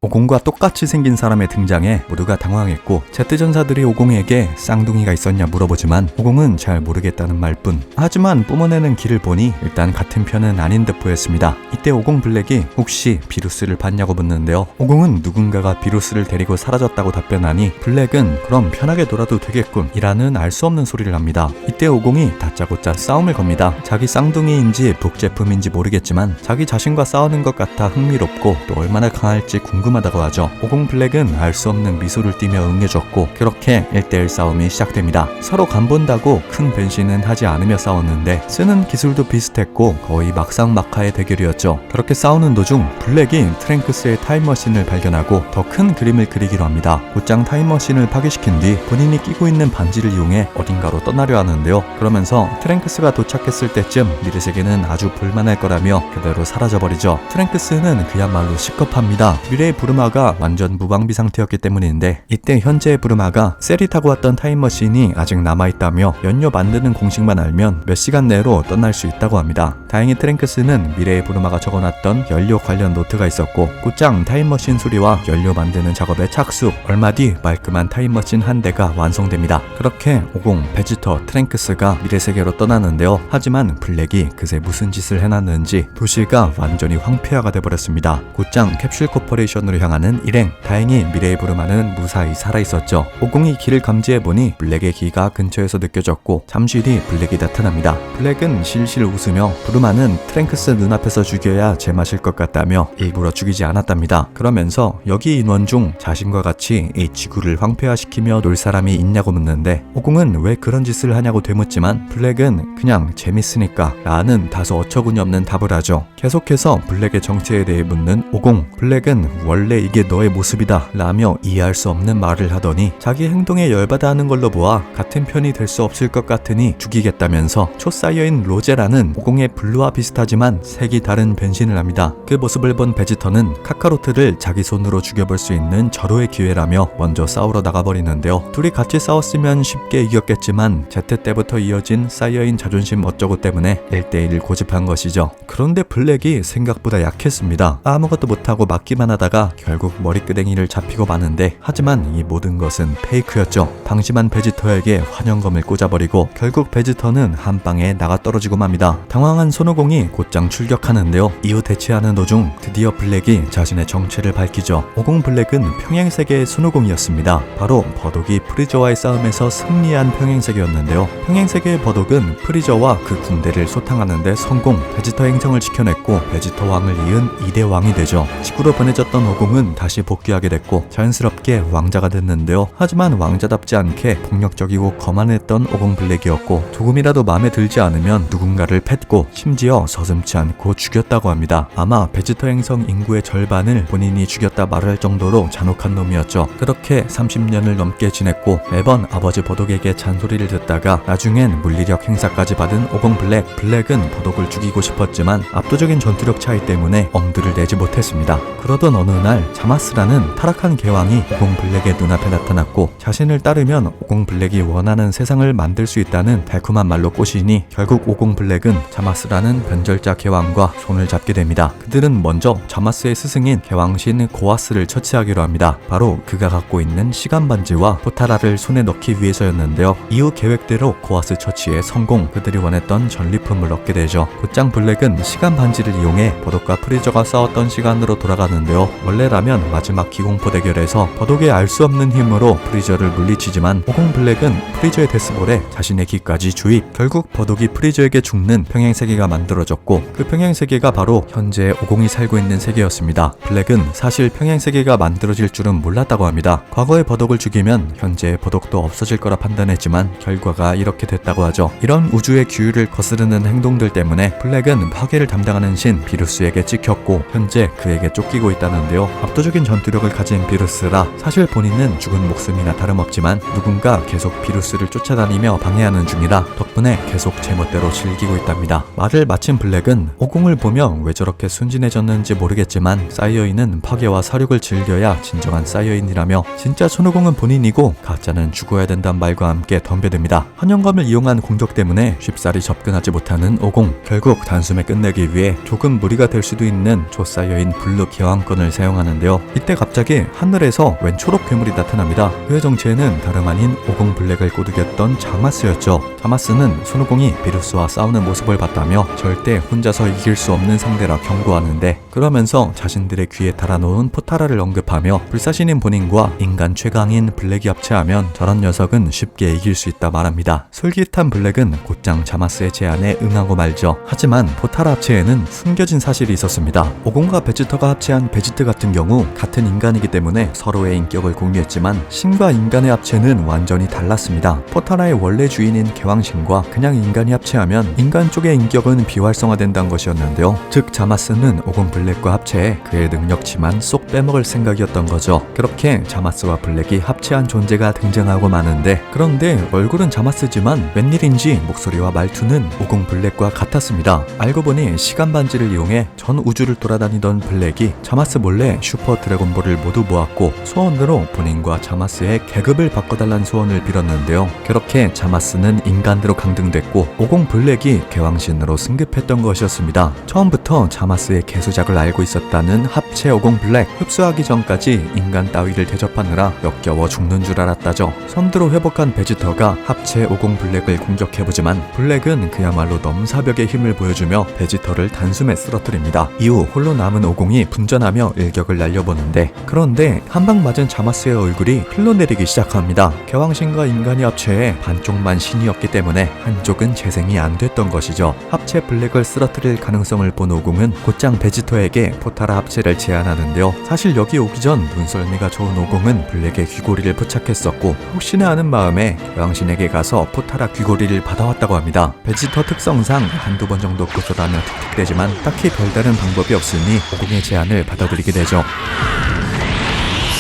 오공과 똑같이 생긴 사람의 등장에 모두가 당황했고 제트전사들이 오공에게 쌍둥이가 있었냐 물어보지만 오공은 잘 모르겠다는 말뿐. 하지만 뿜어내는 길을 보니 일단 같은 편은 아닌 듯 보였습니다. 이때 오공 블랙이 혹시 비루스를 봤냐고 묻는데요. 오공은 누군가가 비루스를 데리고 사라졌다고 답변하니 블랙은 그럼 편하게 놀아도 되겠군 이라는 알 수 없는 소리를 합니다. 이때 오공이 다짜고짜 싸움을 겁니다. 자기 쌍둥이인지 복제품인지 모르겠지만 자기 자신과 싸우는 것 같아 흥미롭고 또 얼마나 강할지 궁금하다고 하죠. 오공 블랙은 알 수 없는 미소를 띠며 응해줬고 그렇게 1대1 싸움이 시작됩니다. 서로 간본다고 큰 변신은 하지 않으며 싸웠는데 쓰는 기술도 비슷했고 거의 막상막하의 대결이었죠. 그렇게 싸우는 도중 블랙이 트랭크스의 타임머신을 발견하고 더 큰 그림을 그리기로 합니다. 곧장 타임머신을 파괴시킨 뒤 본인이 끼고 있는 반지를 이용해 어딘가로 떠나려 하는데요. 그러면서 트랭크스가 도착했을 때쯤 미래세계는 아주 볼만할 거라며 그대로 사라져버리죠. 트랭크스는 그야말로 시겁합니다. 미래의 부르마가 완전 무방비 상태였기 때문인데 이때 현재의 부르마가 셀이 타고 왔던 타임머신이 아직 남아있다며 연료 만드는 공식만 알면 몇 시간 내로 떠날 수 있다고 합니다. 다행히 트랭크스는 미래의 부르마가 적어놨던 연료 관련 노트가 있었고 곧장 타임머신 수리와 연료 만드는 작업에 착수. 얼마 뒤 말끔한 타임머신 한 대가 완성됩니다. 그렇게 오공, 베지터, 트랭크스가 미래세계로 떠나는데요. 하지만 블랙이 그새 무슨 짓을 해놨는지 도시가 완전히 황폐화가 돼버렸습니다. 곧장 캡슐 코퍼레이션으로 향하는 일행. 다행히 미래의 부르마는 무사히 살아있었죠. 오공이 길을 감지해보니 블랙의 기가 근처에서 느껴졌고 잠시 뒤 블랙이 나타납니다. 블랙은 실실 웃으며 부르마는 트랭크스 눈앞에서 죽여야 제맛일 것 같다며 일부러 죽이지 않았답니다. 그러면서 여기 인원 중 자신과 같이 이 지구를 황폐화시키며 놀 사람이 있냐고 묻는데 오공은 왜 그런 짓을 하냐고 되묻지만 블랙은 그냥 재밌으니까 라는 다소 어처구니 없는 답을 하죠. 계속해서 블랙의 정체에 대해 묻는 오공. 블랙은 원래 이게 너의 모습이다 라며 이해할 수 없는 말을 하더니 자기 행동에 열받아 하는 걸로 보아 같은 편이 될 수 없을 것 같으니 죽이겠다면서 초사이어인 로제라는 오공의 블루와 비슷하지만 색이 다른 변신을 합니다. 그 모습을 본 베지터는 카카로트를 자기 손으로 죽여볼 수 있는 절호의 기회라며 먼저 싸우러 나가버리는데요. 둘이 같이 싸웠으면 쉽게 이겼겠지만 제트 때부터 이어진 사이어인 자존심 어쩌고 때문에 1대1을 고집한 것이죠. 그런데 블랙이 생각보다 약했습니다. 아무것도 못하고 맞기만 하다가 결국 머리끄댕이를 잡히고 마는데 하지만 이 모든 것은 페이크였죠. 방심한 베지터에게 환영검을 꽂아버리고 결국 베지터는 한 방에 나가 떨어지고 맙니다. 당황한 손오공이 곧장 출격하는데요. 이후 대치하는 도중 드디어 블랙이 자신의 정체를 밝히죠. 오공 블랙은 평행세계의 손오공이었습니다. 바로 버독이 프리저와의 싸움에서 승리한 평행세계였는데요. 평행세계의 버독은 프리저와 그 군대를 소탕하는데 성공, 베지터 행성을 지켜냈고 베지터 왕을 이은 2대 왕이 되죠. 지구로 보내졌던 오공은 다시 복귀하게 됐고 자연스럽게 왕자가 됐는데요. 하지만 왕자답지 않게 폭력적이고 거만했던 오공 블랙이었고 조금이라도 마음에 들지 않으면 누군가를 팼고 심지어 서슴지 않고 죽였다고 합니다. 아마 베지터 행성 인구의 절반을 본인이 죽였다 말할 정도로 잔혹한 놈이었죠. 그렇게 30년을 넘게 지냈고 매번 아버지 버독에게 잔소리를 듣다가 나중엔 물리력 행사까지 받은 오공 블랙. 블랙은 버독을 죽이고 싶었지만 압도적인 전투력 차이 때문에 엄두를 내지 못했습니다. 그러던 어느 날 자마스라는 타락한 개왕이 오공 블랙의 눈앞에 나타났고 자신을 따르면 오공 블랙이 원하는 세상을 만들 수 있다는 달콤한 말로 꼬시니 결국 오공 블랙은 자마스라는 변절자 개왕과 손을 잡게 됩니다. 그들은 먼저 자마스의 스승인 개왕신 고아스를 처치하기로 합니다. 바로 그가 갖고 있는 시간 반지와 포타라를 손에 넣기 위해서였는데요. 이후 계획대로 고아스 처치에 성공, 그들이 원했던 전리품을 얻게 되죠. 곧장 블랙은 시간 반지를 이용해 버독과 프리저가 싸웠던 시간으로 돌아가는데요. 원래라면 마지막 기공포 대결에서 버독의 알 수 없는 힘으로 프리저를 물리치지만 오공 블랙은 프리저의 데스볼에 자신의 기까지 주입, 결국 버독이 프리저에게 죽는 평행세계가 만들어졌고 그 평행세계가 바로 현재 오공이 살고 있는 세계였습니다. 블랙은 사실 평행세계가 만들어질 줄은 몰랐다고 합니다. 과거의 버독을 죽이면 현재의 버독도 없어질 거라 판단했지만 결과가 이렇게 됐다고 하죠. 이런 우주의 규율을 거스르는 행동들 때문에 블랙은 파괴를 담당하는 신 비루스에게 찍혔고 현재 그에게 쫓기고 있다는데요. 압도적인 전투력을 가진 비루스라 사실 본인은 죽은 목숨이나 다름없지만 누군가 계속 비루스를 쫓아다니며 방해하는 중이라 덕분에 계속 제멋대로 즐기고 있답니다. 말을 마친 블랙은 오공을 보며 왜 저렇게 순진해졌는지 모르겠지만 사이어인은 파괴와 사륙을 즐겨야 진정한 사이어인이라며 진짜 손오공은 본인이고 가짜는 죽어야 된다는 말과 함께 덤벼듭니다. 환영감을 이용한 공격 때문에 쉽사리 접근하지 못하는 오공, 결국 단숨에 끝내기 위해 조금 무리가 될 수도 있는 조사이어인 블루 개왕권을 사용하는데요. 이때 갑자기 하늘에서 웬 초록 괴물이 나타납니다. 그의 정체는 다름 아닌 오공 블랙을 꼬드겼던 자마스였죠. 자마스는 손오공이 비루스와 싸우는 모습을 봤다며 절대 혼자서 이길 수 없는 상대라 경고하는데 그러면서 자신들의 귀에 달아놓은 포타라를 언급하며 불사신인 본인과 인간 최강인 블랙이 합체하면 저런 녀석은 쉽게 이길 수 있다 말합니다. 솔깃한 블랙은 곧장 자마스의 제안에 응하고 말죠. 하지만 포타라 합체에는 숨겨진 사실이 있었습니다. 오공과 베지터가 합체한 베지트 같은 경우 같은 인간이기 때문에 서로의 인격을 공유했지만 신과 인간의 합체는 완전히 달랐습니다. 포타라의 원래 주인인 개왕신과 그냥 인간이 합체하면 인간 쪽의 인격은 비활성화된다는 것이었는데요. 즉 자마스는 오공 블랙과 합체해 그의 능력치만 쏙 빼먹을 생각이었던 거죠. 그렇게 자마스와 블랙이 합체한 존재가 등장하고 마는데 그런데 얼굴은 자마스지만 웬일인지 목소리와 말투는 오공 블랙과 같았습니다. 알고 보니 시간 반지를 이용해 전 우주를 돌아다니던 블랙이 자마스 몰래 슈퍼 드래곤볼을 모두 모았고 소원으로 본인과 자마스의 계급을 바꿔달라는 소원을 빌었는데요. 그렇게 자마스는 인간으로 강등됐고 오공 블랙이 개왕신으로 승급했던 것이었습니다. 처음부터 자마스의 개수작을 알고 있었다는 합체 오공 블랙, 흡수하기 전까지 인간 따위를 대접하느라 역겨워 죽는 줄 알았다죠. 선두로 회복한 베지터가 합체 오공 블랙을 공격해보지만 블랙은 그야말로 넘사벽의 힘을 보여주며 베지터를 단숨에 쓰러뜨립니다. 이후 홀로 남은 오공이 분전하며 일격을 날려보는데 그런데 한 방 맞은 자마스의 얼굴이 흘러내리기 시작합니다. 개왕신과 인간이 합체해 반쪽만 신이었기 때문에 한쪽은 재생이 안 됐던 것이죠. 합체 블랙을 쓰러뜨릴 가능성을 본 오공은 곧장 베지터에게 포타라 합체를 제안하는데요. 사실 여기 오기 전 눈썰미가 좋은 오공은 블랙의 귀고리를 포착했었고 혹시나 하는 마음에 개왕신에게 가서 포타라 귀고리를 받아왔다고 합니다. 베지터 특성상 한두 번 정도 고소하면 틱틱대지만 딱히 별다른 방법이 없으니 오공의 제안을 받아들이게 되죠.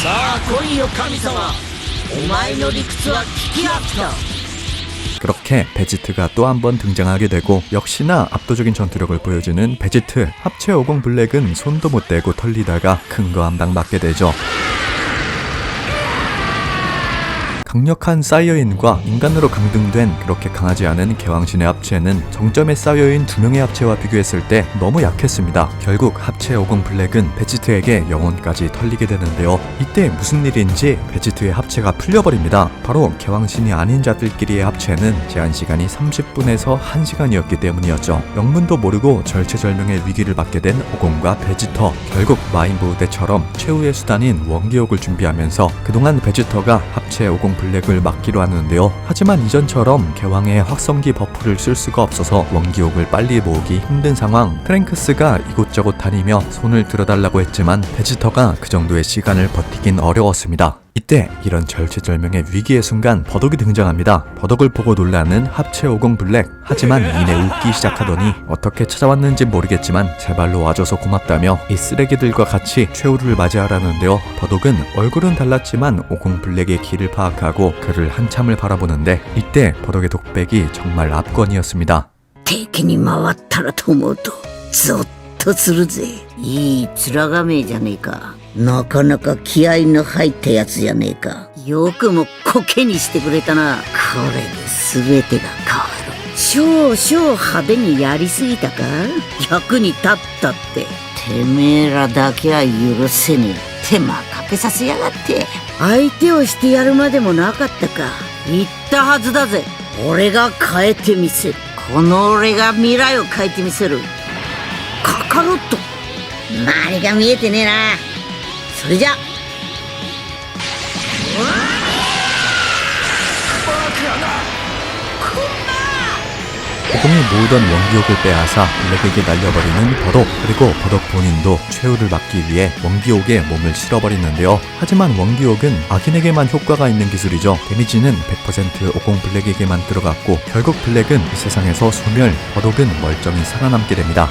さあ来いよ神様お前の理屈は聞き飽きた 그렇게 베지트가 또 한 번 등장하게 되고 역시나 압도적인 전투력을 보여주는 베지트. 합체 오공 블랙은 손도 못 대고 털리다가 큰 거 한 방 맞게 되죠. 강력한 사이어인과 인간으로 강등된 그렇게 강하지 않은 개왕신의 합체는 정점에 쌓여인 두 명의 합체와 비교했을 때 너무 약했습니다. 결국 합체 오공 블랙은 베지트에게 영혼까지 털리게 되는데요. 이때 무슨 일인지 베지트의 합체가 풀려버립니다. 바로 개왕신이 아닌 자들끼리의 합체는 제한시간이 30분에서 1시간이었기 때문이었죠. 영문도 모르고 절체절명의 위기를 맞게 된 오공과 베지터. 결국 마인부 때처럼 최후의 수단인 원기옥을 준비하면서 그동안 베지터가 합체 오공 블랙을 막기로 하는데요. 하지만 이전처럼 개왕의 확성기 버프를 쓸 수가 없어서 원기옥을 빨리 모으기 힘든 상황. 트랭크스가 이곳저곳 다니며 손을 들어달라고 했지만 베지터가 그 정도의 시간을 버티긴 어려웠습니다. 이때 이런 절체절명의 위기의 순간 버독이 등장합니다. 버독을 보고 놀라는 합체 오공 블랙. 하지만 이내 웃기 시작하더니 어떻게 찾아왔는지 모르겠지만 제발로 와줘서 고맙다며 이 쓰레기들과 같이 최후를 맞이하라는데요. 버독은 얼굴은 달랐지만 오공 블랙의 길을 파악하고 그를 한참을 바라보는데 이때 버독의 독백이 정말 압권이었습니다. 敵に回ったらと思うとゾッとするぜいい面構えじゃねえかなかなか気合の入ったやつじゃねえか。よくもコケにしてくれたな。これで全てが変わる。少々派手にやりすぎたか？役に立ったって。てめえらだけは許せねえ。手間かけさせやがって。相手をしてやるまでもなかったか。言ったはずだぜ。俺が変えてみせる。この俺が未来を変えてみせる。カカロット。周りが見えてねえな。それじゃ。오공이 모으던 원기옥을 빼앗아 블랙에게 날려버리는 버독, 그리고 버독 본인도 최후를 막기 위해 원기옥에 몸을 실어버리는데요. 하지만 원기옥은 악인에게만 효과가 있는 기술이죠. 데미지는 100% 오공 블랙에게만 들어갔고 결국 블랙은 이 세상에서 소멸, 버독은 멀쩡히 살아남게 됩니다.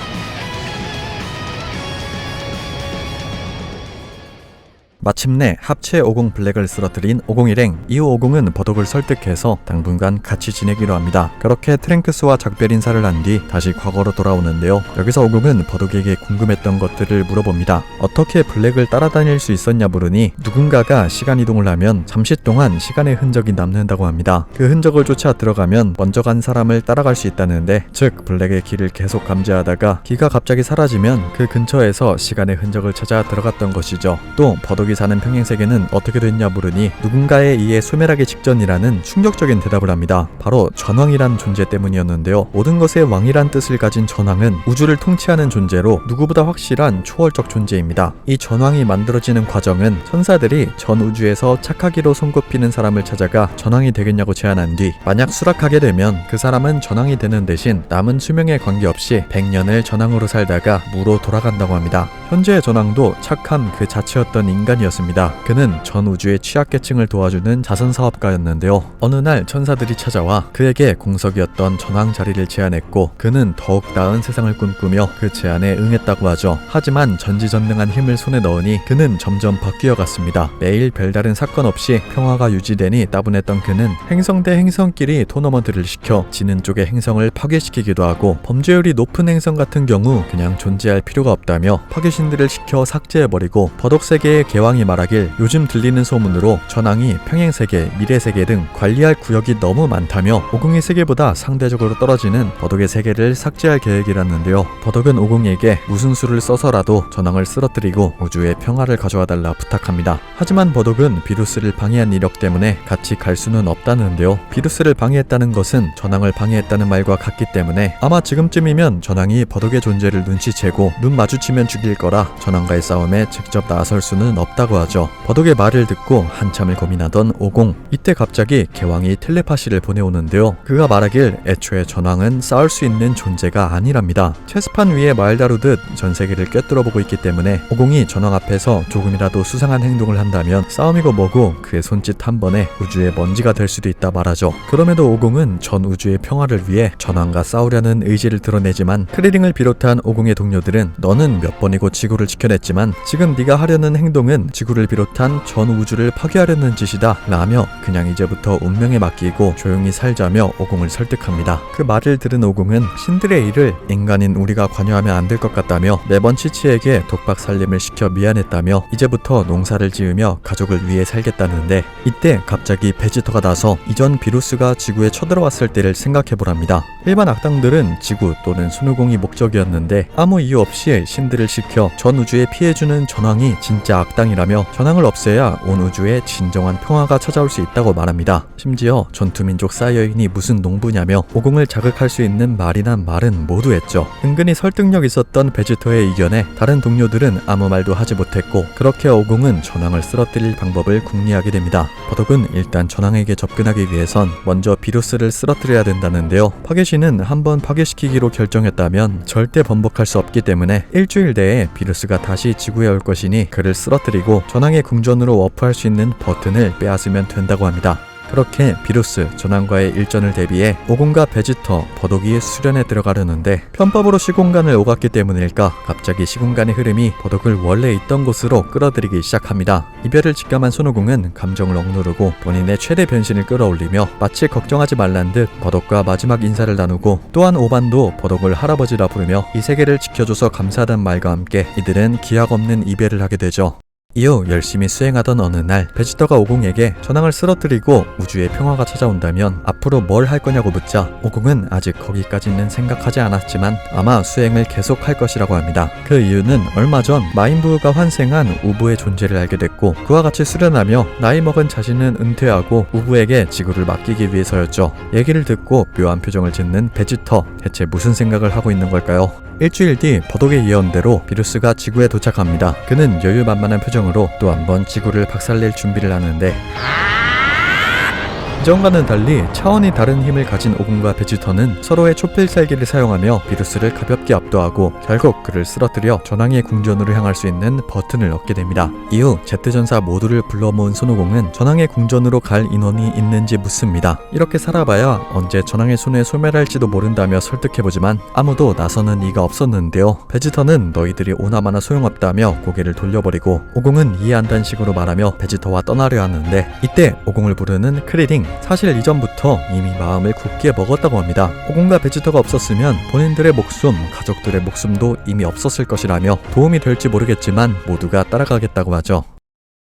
마침내 합체 오공 블랙을 쓰러뜨린 오공 일행. 이후 오공은 버독을 설득해서 당분간 같이 지내기로 합니다. 그렇게 트랭크스와 작별 인사를 한 뒤 다시 과거로 돌아오는데요. 여기서 오공은 버독에게 궁금했던 것들을 물어봅니다. 어떻게 블랙을 따라다닐 수 있었냐 물으니 누군가가 시간 이동을 하면 잠시 동안 시간의 흔적이 남는다고 합니다. 그 흔적을 쫓아 들어가면 먼저 간 사람을 따라갈 수 있다는데, 즉 블랙의 길을 계속 감지하다가 기가 갑자기 사라지면 그 근처에서 시간의 흔적을 찾아 들어갔던 것이죠. 또 버독이 사는 평행세계는 어떻게 됐냐 물으니 누군가에 의해 소멸하기 직전이라는 충격적인 대답을 합니다. 바로 전왕이란 존재 때문이었는데요. 모든 것의 왕이란 뜻을 가진 전왕은 우주를 통치하는 존재로 누구보다 확실한 초월적 존재입니다. 이 전왕이 만들어지는 과정은 천사들이 전 우주에서 착하기로 손꼽히는 사람을 찾아가 전왕이 되겠냐고 제안한 뒤 만약 수락하게 되면 그 사람은 전왕이 되는 대신 남은 수명에 관계없이 100년을 전왕으로 살다가 무로 돌아간다고 합니다. 현재의 전왕도 착함 그 자체였던 인간이었습니다. 그는 전 우주의 취약계층을 도와주는 자선사업가였는데요. 어느 날 천사들이 찾아와 그에게 공석이었던 전왕 자리를 제안했고 그는 더욱 나은 세상을 꿈꾸며 그 제안에 응했다고 하죠. 하지만 전지전능한 힘을 손에 넣으니 그는 점점 바뀌어갔습니다. 매일 별다른 사건 없이 평화가 유지되니 따분했던 그는 행성 대 행성끼리 토너먼트를 시켜 지는 쪽의 행성을 파괴시키기도 하고 범죄율이 높은 행성 같은 경우 그냥 존재할 필요가 없다며 파괴신들을 시켜 삭제해버리고 버독세계의 개왕이 말하길 요즘 들리는 소문으로 전왕이 평행세계, 미래세계 등 관리할 구역이 너무 많다며 오공의 세계보다 상대적으로 떨어지는 버독의 세계를 삭제할 계획이라는데요. 버독은 오공에게 무슨 수를 써서라도 전왕을 쓰러뜨리고 우주에 평화를 가져와달라 부탁합니다. 하지만 버독은 비루스를 방해한 이력 때문에 같이 갈 수는 없다는데요. 비루스를 방해했다는 것은 전왕을 방해했다는 말과 같기 때문에 아마 지금쯤이면 전왕이 버독의 존재를 눈치채고 눈 마주치면 죽일 거라 전왕과의 싸움에 직접 나설 수는 없다고 하죠. 버독의 말을 듣고 한참을 고민하던 오공. 이때 갑자기 개왕이 텔레파시를 보내오는데요. 그가 말하길 애초에 전왕은 싸울 수 있는 존재가 아니랍니다. 체스판 위에 말 다루듯 전 세계를 꿰뚫어보고 있기 때문에 오공이 전왕 앞에서 조금이라도 수상한 행동을 한다면 싸움이고 뭐고 그의 손짓 한 번에 우주의 먼지가 될 수도 있다 말하죠. 그럼에도 오공은 전 우주의 평화를 위해 전왕과 싸우려는 의지를 드러내지만 크리링을 비롯한 오공의 동료들은 너는 몇 번이고 지구를 지켜냈지만 지금 네가 하려는 행동은 지구를 비롯한 전 우주를 파괴하려는 짓이다 라며 그냥 이제부터 운명에 맡기고 조용히 살자며 오공을 설득합니다. 그 말을 들은 오공은 신들의 일을 인간인 우리가 관여하면 안 될 것 같다며 매번 치치에게 독박 살림을 시켜 미안했다며 이제부터 농사를 지으며 가족을 위해 살겠다는데 이때 갑자기 베지터가 나서 이전 비루스가 지구에 쳐들어왔을 때를 생각해보랍니다. 일반 악당들은 지구 또는 손오공이 목적이었는데 아무 이유 없이 신들을 시켜 전 우주에 피해주는 전왕이 진짜 악당이라며 전왕을 없애야 온 우주에 진정한 평화가 찾아올 수 있다고 말합니다. 심지어 전투민족 사이어인이 무슨 농부냐며 오공을 자극할 수 있는 말이나 말은 모두 했죠. 은근히 설득력 있었던 베지터의 의견에 다른 동료들은 아무 말도 하지 못했고 그렇게 오공은 전왕을 쓰러뜨릴 방법을 궁리하게 됩니다. 버독은 일단 전왕에게 접근하기 위해선 먼저 비루스를 쓰러뜨려야 된다는데요. 파괴신은 한번 파괴시키기로 결정했다면 절대 번복할 수 없기 때문에 일주일 내에 비루스가 다시 지구에 올 것이니 그를 쓰러뜨리고 전왕의 궁전으로 워프할 수 있는 버튼을 빼앗으면 된다고 합니다. 그렇게 비루스, 전왕과의 일전을 대비해 오공과 베지터, 버독이 수련에 들어가려는데 편법으로 시공간을 오갔기 때문일까 갑자기 시공간의 흐름이 버독을 원래 있던 곳으로 끌어들이기 시작합니다. 이별을 직감한 손오공은 감정을 억누르고 본인의 최대 변신을 끌어올리며 마치 걱정하지 말란 듯 버독과 마지막 인사를 나누고 또한 오반도 버독을 할아버지라 부르며 이 세계를 지켜줘서 감사하다는 말과 함께 이들은 기약 없는 이별을 하게 되죠. 이후 열심히 수행하던 어느 날 베지터가 오공에게 전황을 쓰러뜨리고 우주의 평화가 찾아온다면 앞으로 뭘 할 거냐고 묻자 오공은 아직 거기까지는 생각하지 않았지만 아마 수행을 계속할 것이라고 합니다. 그 이유는 얼마 전 마인부가 환생한 우부의 존재를 알게 됐고 그와 같이 수련하며 나이 먹은 자신은 은퇴하고 우부에게 지구를 맡기기 위해서였죠. 얘기를 듣고 묘한 표정을 짓는 베지터, 대체 무슨 생각을 하고 있는 걸까요? 일주일 뒤 버독의 예언대로 비루스가 지구에 도착합니다. 그는 여유만만한 표정으로 또 한 번 지구를 박살낼 준비를 하는데 이전과는 달리 차원이 다른 힘을 가진 오공과 베지터는 서로의 초필살기를 사용하며 비루스를 가볍게 압도하고 결국 그를 쓰러뜨려 전황의 궁전으로 향할 수 있는 버튼을 얻게 됩니다. 이후 Z전사 모두를 불러 모은 손오공은 전황의 궁전으로 갈 인원이 있는지 묻습니다. 이렇게 살아봐야 언제 전황의 손에 소멸할지도 모른다며 설득해보지만 아무도 나서는 이가 없었는데요. 베지터는 너희들이 오나마나 소용없다며 고개를 돌려버리고 오공은 이해한다는 식으로 말하며 베지터와 떠나려 하는데 이때 오공을 부르는 크리링, 사실 이전부터 이미 마음을 굳게 먹었다고 합니다. 오공과 베지터가 없었으면 본인들의 목숨, 가족들의 목숨도 이미 없었을 것이라며 도움이 될지 모르겠지만 모두가 따라가겠다고 하죠.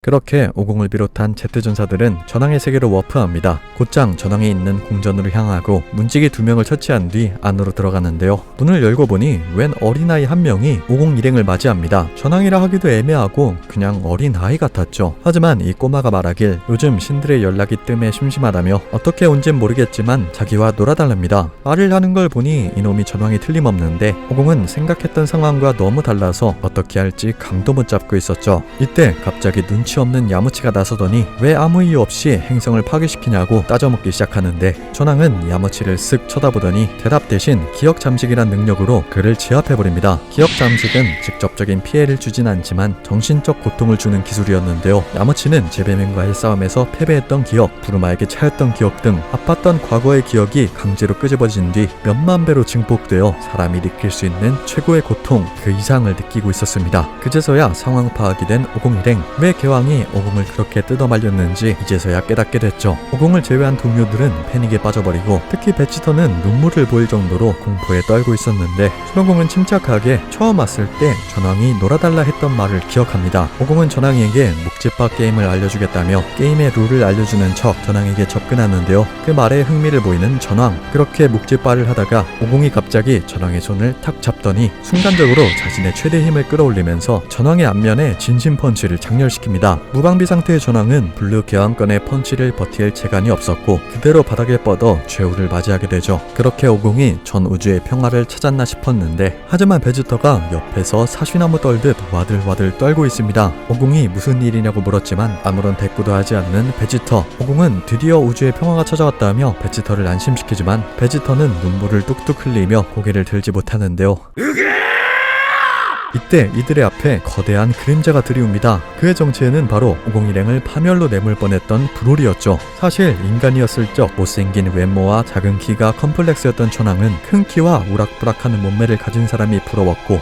그렇게 오공을 비롯한 Z전사들은 전황의 세계로 워프합니다. 곧장 전황에 있는 궁전으로 향하고 문지기 2명을 처치한 뒤 안으로 들어가는데요. 문을 열고 보니 웬 어린아이 한 명이 오공 일행을 맞이합니다. 전황이라 하기도 애매하고 그냥 어린아이 같았죠. 하지만 이 꼬마가 말하길 요즘 신들의 연락이 뜸해 심심하다며 어떻게 온진 모르겠지만 자기와 놀아달랍니다. 말을 하는 걸 보니 이놈이 전황이 틀림없는데 오공은 생각했던 상황과 너무 달라서 어떻게 할지 감도 못 잡고 있었죠. 이때 갑자기 눈치 없는 야무치가 나서더니 왜 아무 이유 없이 행성을 파괴시키냐고 따져먹기 시작하는데 전황은 야무치를 쓱 쳐다보더니 대답 대신 기억 잠식이란 능력으로 그를 제압해버립니다. 기억 잠식은 직접적인 피해를 주진 않지만 정신적 고통을 주는 기술이었는데요. 야무치는 제베맨과의 싸움에서 패배했던 기억, 부르마에게 차였던 기억 등 아팠던 과거의 기억이 강제로 끄집어진 뒤 몇만 배로 증폭되어 사람이 느낄 수 있는 최고의 고통 그 이상을 느끼고 있었습니다. 그제서야 상황 파악이 된 오공 일행, 왜 개왕이 오공을 그렇게 뜯어말렸는지 이제서야 깨닫게 됐죠. 오공을 제외한 동료들은 패닉에 빠져버리고 특히 베지터는 눈물을 보일 정도로 공포에 떨고 있었는데 손오공은 침착하게 처음 왔을 때 전황이 놀아달라 했던 말을 기억합니다. 오공은 전황에게 묵찌빠 게임을 알려주겠다며 게임의 룰을 알려주는 척 전황에게 접근하는데요. 그 말에 흥미를 보이는 전황, 그렇게 묵찌빠를 하다가 오공이 갑자기 전황의 손을 탁 잡더니 순간적으로 자신의 최대 힘을 끌어올리면서 전황의 안면에 진심 펀치를 장렬시킵니다. 무방비 상태의 전황은 블루 개왕권의 펀치를 버틸 재간이 없었고 그대로 바닥에 뻗어 최후를 맞이하게 되죠. 그렇게 오공이 전 우주의 평화를 찾았나 싶었는데 하지만 베지터가 옆에서 사시나무 떨듯 와들와들 떨고 있습니다. 오공이 무슨 일이냐고 물었지만 아무런 대꾸도 하지 않는 베지터. 오공은 드디어 우주의 평화가 찾아왔다며 베지터를 안심시키지만 베지터는 눈물을 뚝뚝 흘리며 고개를 들지 못하는데요. 이때 이들의 앞에 거대한 그림자가 들이옵니다. 그의 정체는 바로 오공 일행을 파멸로 내몰 뻔했던 브롤이었죠. 사실 인간이었을 적 못생긴 외모와 작은 키가 컴플렉스였던 전황은 큰 키와 우락부락하는 몸매를 가진 사람이 부러웠고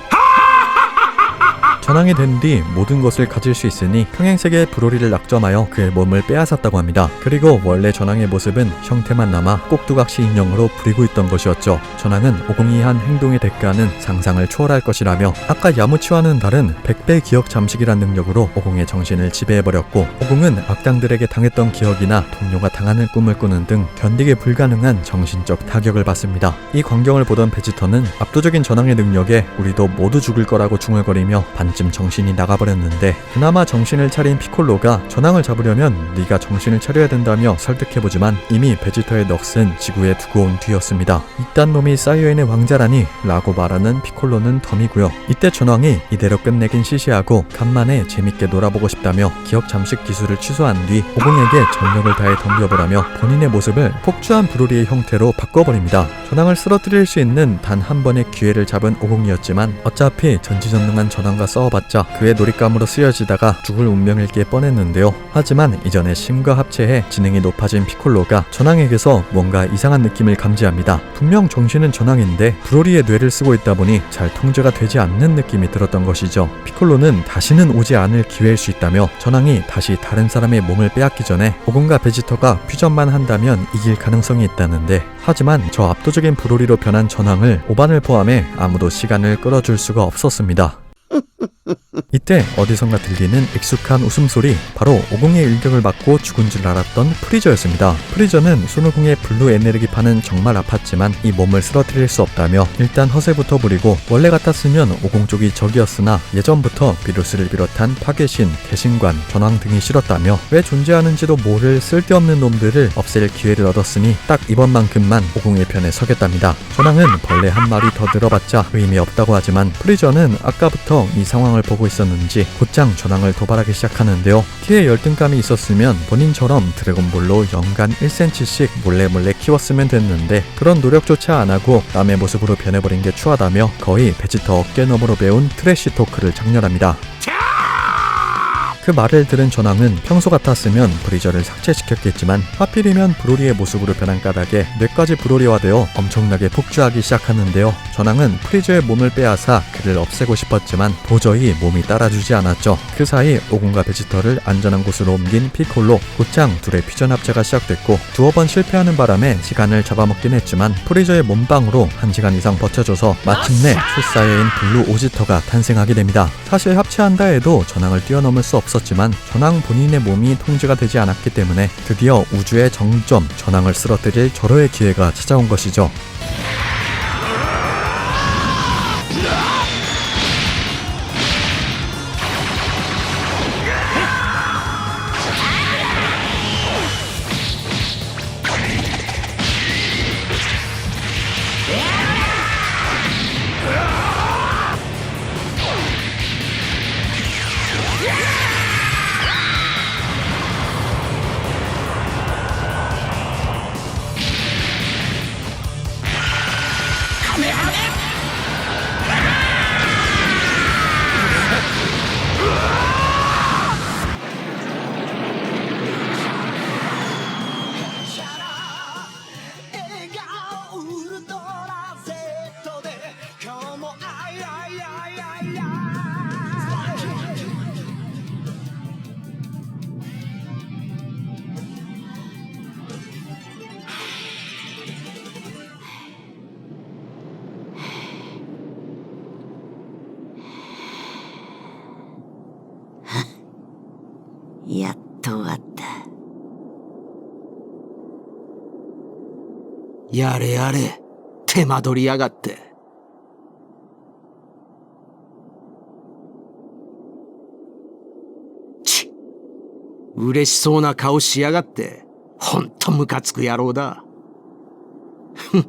전황이 된 뒤 모든 것을 가질 수 있으니 평행세계의 브로리를 낙점하여 그의 몸을 빼앗았다고 합니다. 그리고 원래 전황의 모습은 형태만 남아 꼭두각시 인형으로 부리고 있던 것이었죠. 전황은 오공이 한 행동의 대가는 상상을 초월할 것이라며 아까 야무치와는 다른 100배 기억 잠식이란 능력으로 오공의 정신을 지배해버렸고 오공은 악당들에게 당했던 기억이나 동료가 당하는 꿈을 꾸는 등 견디기 불가능한 정신적 타격을 받습니다. 이 광경을 보던 베지터는 압도적인 전황의 능력에 우리도 모두 죽을 거라고 중얼거리며 반쯤 정신이 나가버렸는데 그나마 정신을 차린 피콜로가 전황을 잡으려면 네가 정신을 차려야 된다며 설득해보지만 이미 베지터의 넋은 지구에 두고 온 뒤였습니다. 이딴 놈이 사이어인의 왕자라니 라고 말하는 피콜로는 덤이고요. 이때 전황이 이대로 끝내긴 시시하고 간만에 재밌게 놀아보고 싶다며 기억 잠식 기술을 취소한 뒤 오공에게 전력을 다해 덤벼보라며 본인의 모습을 폭주한 브로리의 형태로 바꿔버립니다. 전황을 쓰러뜨릴 수 있는 단 한 번의 기회를 잡은 오공이었지만 어차피 전지전능한 전황과 싸워봤자 그의 놀잇감으로 쓰여지다가 죽을 운명일 게 뻔했는데요. 하지만 이전에 심과 합체해 지능이 높아진 피콜로가 전황에게서 뭔가 이상한 느낌을 감지합니다. 분명 정신은 전황인데 브로리의 뇌를 쓰고 있다 보니 잘 통제가 되지 않는 느낌이 들었던 것이죠. 피콜로는 다시는 오지 않을 기회일 수 있다며 전황이 다시 다른 사람의 몸을 빼앗기 전에 오공과 베지터가 퓨전만 한다면 이길 가능성이 있다는데 하지만 저 압도적인 브로리로 변한 전황을 오반을 포함해 아무도 시간을 끌어줄 수가 없었습니다. 이때 어디선가 들리는 익숙한 웃음소리, 바로 오공의 일격을 맞고 죽은 줄 알았던 프리저였습니다. 프리저는 손오공의 블루 에너지파는 정말 아팠지만 이 몸을 쓰러뜨릴 수 없다며 일단 허세부터 부리고, 원래 같았으면 오공 쪽이 적이었으나 예전부터 비루스를 비롯한 파괴신, 개신관, 전황 등이 싫었다며 왜 존재하는지도 모를 쓸데없는 놈들을 없앨 기회를 얻었으니 딱 이번만큼만 오공의 편에 서겠답니다. 전황은 벌레 한 마리 더 늘어봤자 의미 없다고 하지만 프리저는 아까부터 이 상황을 보고 있었는지 곧장 전황을 도발하기 시작하는데요. 티에 열등감이 있었으면 본인처럼 드래곤볼로 연간 1cm씩 몰래 키웠으면 됐는데 그런 노력조차 안하고 남의 모습으로 변해버린 게 추하다며 거의 베지터 어깨너머로 배운 트래시 토크를 장렬합니다. 그 말을 들은 전황은 평소 같았으면 브리저를 삭제시켰겠지만 하필이면 브로리의 모습으로 변한 까닭에 뇌까지 브로리화되어 엄청나게 폭주하기 시작하는데요. 전황은 프리저의 몸을 빼앗아 그를 없애고 싶었지만 도저히 몸이 따라주지 않았죠. 그 사이 오공과 베지터를 안전한 곳으로 옮긴 피콜로, 곧장 둘의 퓨전 합체가 시작됐고 두어 번 실패하는 바람에 시간을 잡아먹긴 했지만 프리저의 몸빵으로 1시간 이상 버텨줘서 마침내 출사여인 블루 오지터가 탄생하게 됩니다. 사실 합체한다 해도 전황을 뛰어넘을 수 없었지만 전황 본인의 몸이 통제가 되지 않았기 때문에 드디어 우주의 정점 전황을 쓰러뜨릴 절호의 기회가 찾아온 것이죠.やっと終わった。やれやれ、手間取りやがって。ち、嬉しそうな顔しやがって、ほんとムカつく野郎だ。ふん。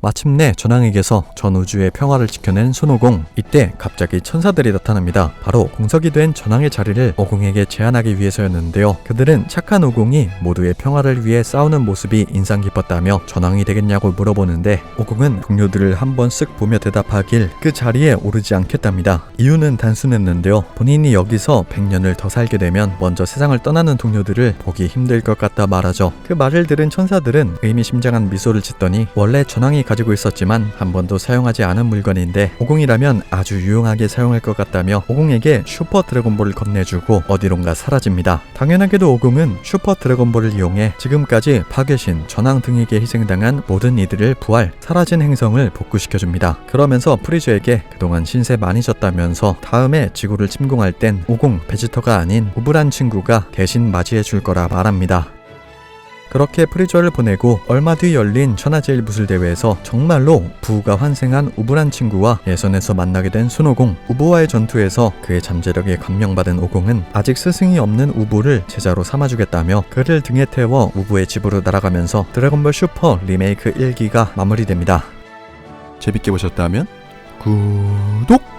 마침내 전황에게서 전 우주의 평화를 지켜낸 손오공. 이때 갑자기 천사들이 나타납니다. 바로 공석이 된 전황의 자리를 오공에게 제안하기 위해서였는데요. 그들은 착한 오공이 모두의 평화를 위해 싸우는 모습이 인상 깊었다며 전황이 되겠냐고 물어보는데 오공은 동료들을 한번 쓱 보며 대답하길 그 자리에 오르지 않겠답니다. 이유는 단순했는데요. 본인이 여기서 100년을 더 살게 되면 먼저 세상을 떠나는 동료들을 보기 힘들 것 같다 말하죠. 그 말을 들은 천사들은 의미심장한 미소를 짓더니 원래 전황이 가지고 있었지만 한 번도 사용하지 않은 물건인데 오공이라면 아주 유용하게 사용할 것 같다며 오공에게 슈퍼 드래곤볼을 건네주고 어디론가 사라집니다. 당연하게도 오공은 슈퍼 드래곤볼을 이용해 지금까지 파괴신, 전황 등에게 희생당한 모든 이들을 부활, 사라진 행성을 복구시켜줍니다. 그러면서 프리저에게 그동안 신세 많이 졌다면서 다음에 지구를 침공할 땐 오공, 베지터가 아닌 우브란 친구가 대신 맞이해줄 거라 말합니다. 그렇게 프리저를 보내고 얼마 뒤 열린 천하제일무술대회에서 정말로 부우가 환생한 우브란 친구와 예선에서 만나게 된 손오공. 우부와의 전투에서 그의 잠재력에 감명받은 오공은 아직 스승이 없는 우부를 제자로 삼아주겠다며 그를 등에 태워 우부의 집으로 날아가면서 드래곤볼 슈퍼 리메이크 1기가 마무리됩니다. 재밌게 보셨다면 구독!